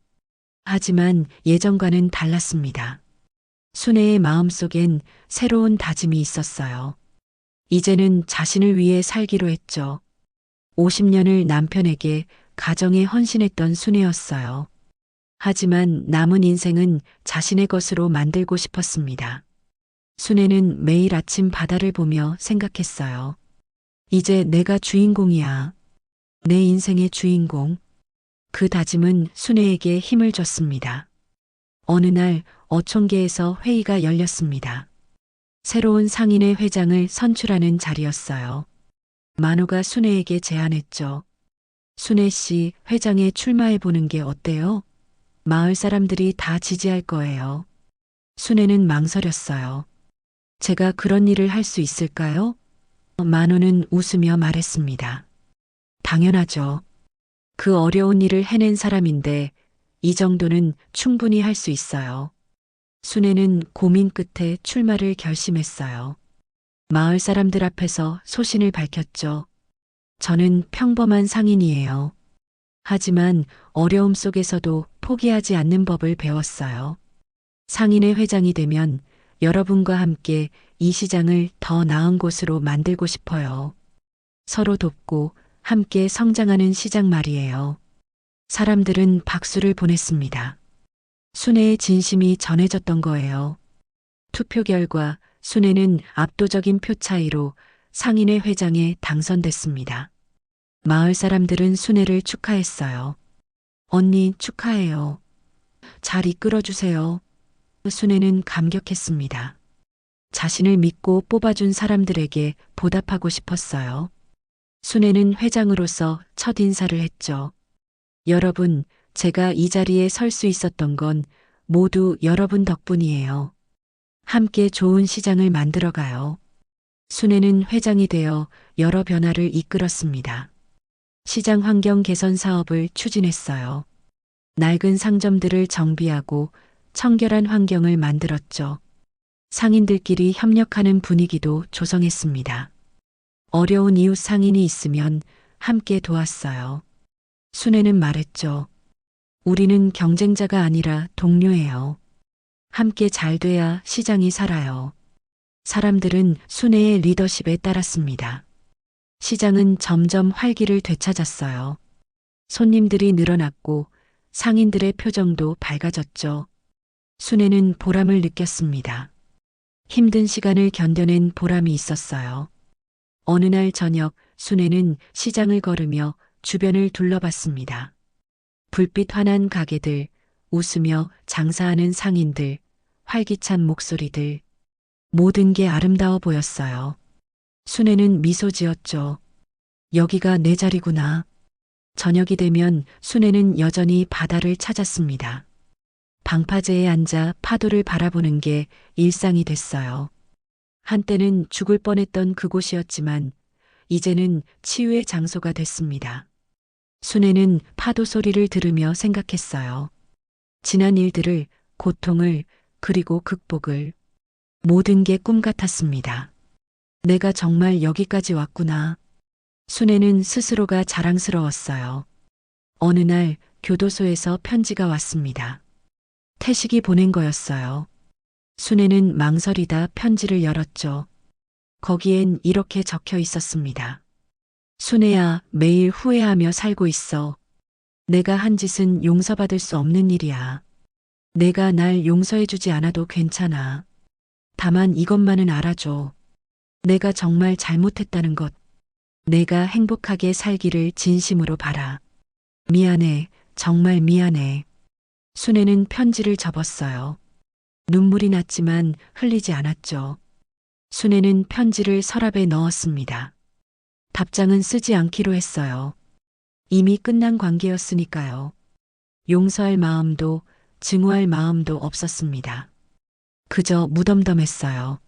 하지만 예전과는 달랐습니다. 순애의 마음속엔 새로운 다짐이 있었어요. 이제는 자신을 위해 살기로 했죠. 50년을 남편에게 가정에 헌신했던 순애였어요. 하지만 남은 인생은 자신의 것으로 만들고 싶었습니다. 순애는 매일 아침 바다를 보며 생각했어요. 이제 내가 주인공이야. 내 인생의 주인공. 그 다짐은 순애에게 힘을 줬습니다. 어느 날 어촌계에서 회의가 열렸습니다. 새로운 상인회 회장을 선출하는 자리였어요. 만호가 순애에게 제안했죠. 순애 씨 회장에 출마해보는 게 어때요? 마을 사람들이 다 지지할 거예요. 순애는 망설였어요. 제가 그런 일을 할 수 있을까요? 만호는 웃으며 말했습니다. 당연하죠. 그 어려운 일을 해낸 사람인데 이 정도는 충분히 할 수 있어요. 순애는 고민 끝에 출마를 결심했어요. 마을 사람들 앞에서 소신을 밝혔죠. 저는 평범한 상인이에요. 하지만 어려움 속에서도 포기하지 않는 법을 배웠어요. 상인의 회장이 되면 여러분과 함께 이 시장을 더 나은 곳으로 만들고 싶어요. 서로 돕고 함께 성장하는 시장 말이에요. 사람들은 박수를 보냈습니다. 순애의 진심이 전해졌던 거예요. 투표 결과 순애는 압도적인 표 차이로 상인회 회장에 당선됐습니다. 마을 사람들은 순애를 축하했어요. 언니 축하해요. 잘 이끌어주세요. 순애는 감격했습니다. 자신을 믿고 뽑아준 사람들에게 보답하고 싶었어요. 순애는 회장으로서 첫 인사를 했죠. 여러분, 제가 이 자리에 설 수 있었던 건 모두 여러분 덕분이에요. 함께 좋은 시장을 만들어가요. 순애는 회장이 되어 여러 변화를 이끌었습니다. 시장 환경 개선 사업을 추진했어요. 낡은 상점들을 정비하고 청결한 환경을 만들었죠. 상인들끼리 협력하는 분위기도 조성했습니다. 어려운 이웃 상인이 있으면 함께 도왔어요. 순애는 말했죠. 우리는 경쟁자가 아니라 동료예요. 함께 잘 돼야 시장이 살아요. 사람들은 순애의 리더십에 따랐습니다. 시장은 점점 활기를 되찾았어요. 손님들이 늘어났고 상인들의 표정도 밝아졌죠. 순애는 보람을 느꼈습니다. 힘든 시간을 견뎌낸 보람이 있었어요. 어느 날 저녁 순애는 시장을 걸으며 주변을 둘러봤습니다. 불빛 환한 가게들, 웃으며 장사하는 상인들, 활기찬 목소리들, 모든 게 아름다워 보였어요. 순애는 미소 지었죠. 여기가 내 자리구나. 저녁이 되면 순애는 여전히 바다를 찾았습니다. 방파제에 앉아 파도를 바라보는 게 일상이 됐어요. 한때는 죽을 뻔했던 그곳이었지만 이제는 치유의 장소가 됐습니다. 순애는 파도 소리를 들으며 생각했어요. 지난 일들을, 고통을, 그리고 극복을. 모든 게 꿈 같았습니다. 내가 정말 여기까지 왔구나. 순애는 스스로가 자랑스러웠어요. 어느 날 교도소에서 편지가 왔습니다. 태식이 보낸 거였어요. 순애는 망설이다 편지를 열었죠. 거기엔 이렇게 적혀 있었습니다. 순애야, 매일 후회하며 살고 있어. 내가 한 짓은 용서받을 수 없는 일이야. 내가 날 용서해주지 않아도 괜찮아. 다만 이것만은 알아줘. 내가 정말 잘못했다는 것. 내가 행복하게 살기를 진심으로 바라. 미안해, 정말 미안해. 순애는 편지를 접었어요. 눈물이 났지만 흘리지 않았죠. 순애는 편지를 서랍에 넣었습니다. 답장은 쓰지 않기로 했어요. 이미 끝난 관계였으니까요. 용서할 마음도 증오할 마음도 없었습니다. 그저 무덤덤했어요.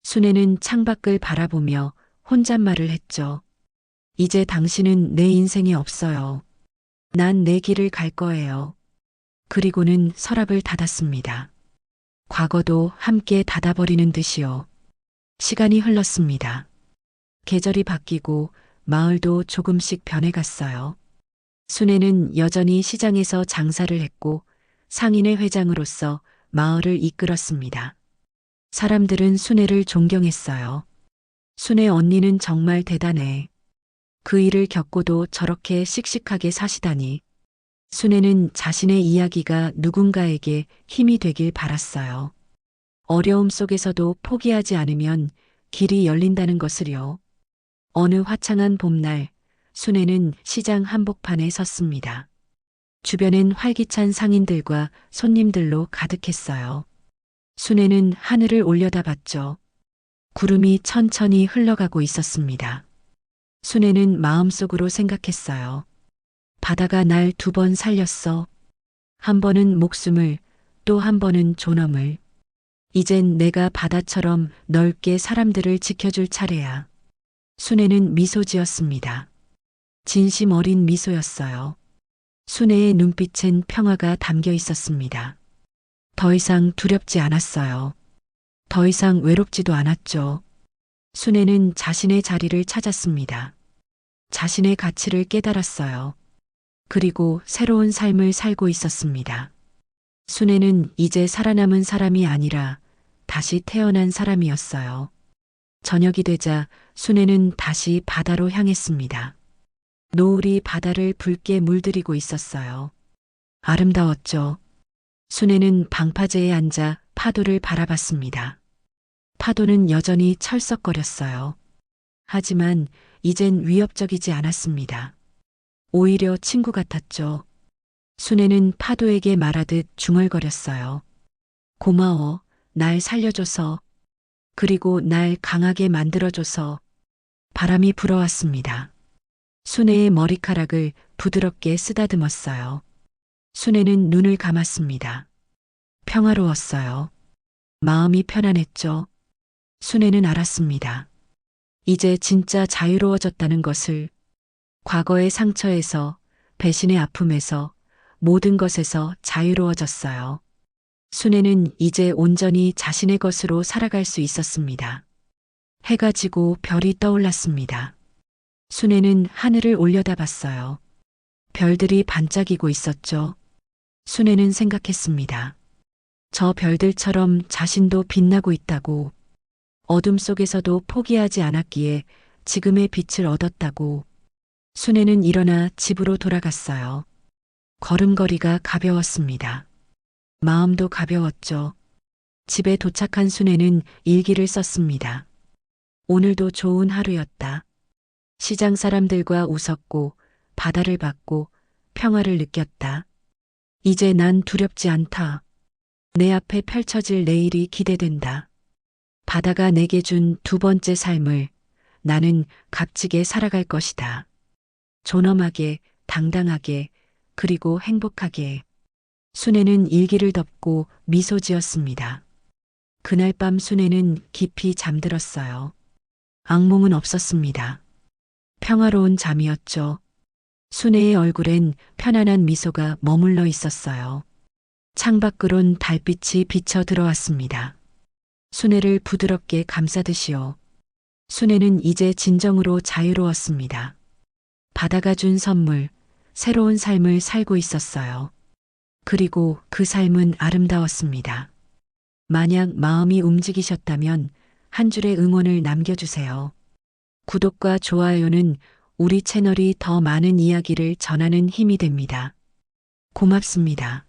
순애는 창밖을 바라보며 혼잣말을 했죠. 이제 당신은 내 인생에 없어요. 난 내 길을 갈 거예요. 그리고는 서랍을 닫았습니다. 과거도 함께 닫아버리는 듯이요. 시간이 흘렀습니다. 계절이 바뀌고 마을도 조금씩 변해갔어요. 순애는 여전히 시장에서 장사를 했고 상인의 회장으로서 마을을 이끌었습니다. 사람들은 순애를 존경했어요. 순애 언니는 정말 대단해. 그 일을 겪고도 저렇게 씩씩하게 사시다니. 순애는 자신의 이야기가 누군가에게 힘이 되길 바랐어요. 어려움 속에서도 포기하지 않으면 길이 열린다는 것을요. 어느 화창한 봄날, 순애는 시장 한복판에 섰습니다. 주변엔 활기찬 상인들과 손님들로 가득했어요. 순애는 하늘을 올려다봤죠. 구름이 천천히 흘러가고 있었습니다. 순애는 마음속으로 생각했어요. 바다가 날 2번 살렸어. 한 번은 목숨을, 또 한 번은 존엄을. 이젠 내가 바다처럼 넓게 사람들을 지켜줄 차례야. 순애는 미소 지었습니다. 진심 어린 미소였어요. 순애의 눈빛엔 평화가 담겨 있었습니다. 더 이상 두렵지 않았어요. 더 이상 외롭지도 않았죠. 순애는 자신의 자리를 찾았습니다. 자신의 가치를 깨달았어요. 그리고 새로운 삶을 살고 있었습니다. 순애는 이제 살아남은 사람이 아니라 다시 태어난 사람이었어요. 저녁이 되자 순애는 다시 바다로 향했습니다. 노을이 바다를 붉게 물들이고 있었어요. 아름다웠죠. 순애는 방파제에 앉아 파도를 바라봤습니다. 파도는 여전히 철썩거렸어요. 하지만 이젠 위협적이지 않았습니다. 오히려 친구 같았죠. 순애는 파도에게 말하듯 중얼거렸어요. 고마워, 날 살려줘서. 그리고 날 강하게 만들어줘서. 바람이 불어왔습니다. 순애의 머리카락을 부드럽게 쓰다듬었어요. 순애는 눈을 감았습니다. 평화로웠어요. 마음이 편안했죠. 순애는 알았습니다. 이제 진짜 자유로워졌다는 것을. 과거의 상처에서, 배신의 아픔에서, 모든 것에서 자유로워졌어요. 순애는 이제 온전히 자신의 것으로 살아갈 수 있었습니다. 해가 지고 별이 떠올랐습니다. 순애는 하늘을 올려다봤어요. 별들이 반짝이고 있었죠. 순애는 생각했습니다. 저 별들처럼 자신도 빛나고 있다고. 어둠 속에서도 포기하지 않았기에 지금의 빛을 얻었다고. 순애는 일어나 집으로 돌아갔어요. 걸음걸이가 가벼웠습니다. 마음도 가벼웠죠. 집에 도착한 순애는 일기를 썼습니다. 오늘도 좋은 하루였다. 시장 사람들과 웃었고, 바다를 봤고, 평화를 느꼈다. 이제 난 두렵지 않다. 내 앞에 펼쳐질 내일이 기대된다. 바다가 내게 준 두 번째 삶을 나는 값지게 살아갈 것이다. 존엄하게, 당당하게, 그리고 행복하게. 순애는 일기를 덮고 미소 지었습니다. 그날 밤 순애는 깊이 잠들었어요. 악몽은 없었습니다. 평화로운 잠이었죠. 순애의 얼굴엔 편안한 미소가 머물러 있었어요. 창밖으론 달빛이 비쳐 들어왔습니다. 순애를 부드럽게 감싸듯이요. 순애는 이제 진정으로 자유로웠습니다. 바다가 준 선물, 새로운 삶을 살고 있었어요. 그리고 그 삶은 아름다웠습니다. 만약 마음이 움직이셨다면 한 줄의 응원을 남겨주세요. 구독과 좋아요는 우리 채널이 더 많은 이야기를 전하는 힘이 됩니다. 고맙습니다.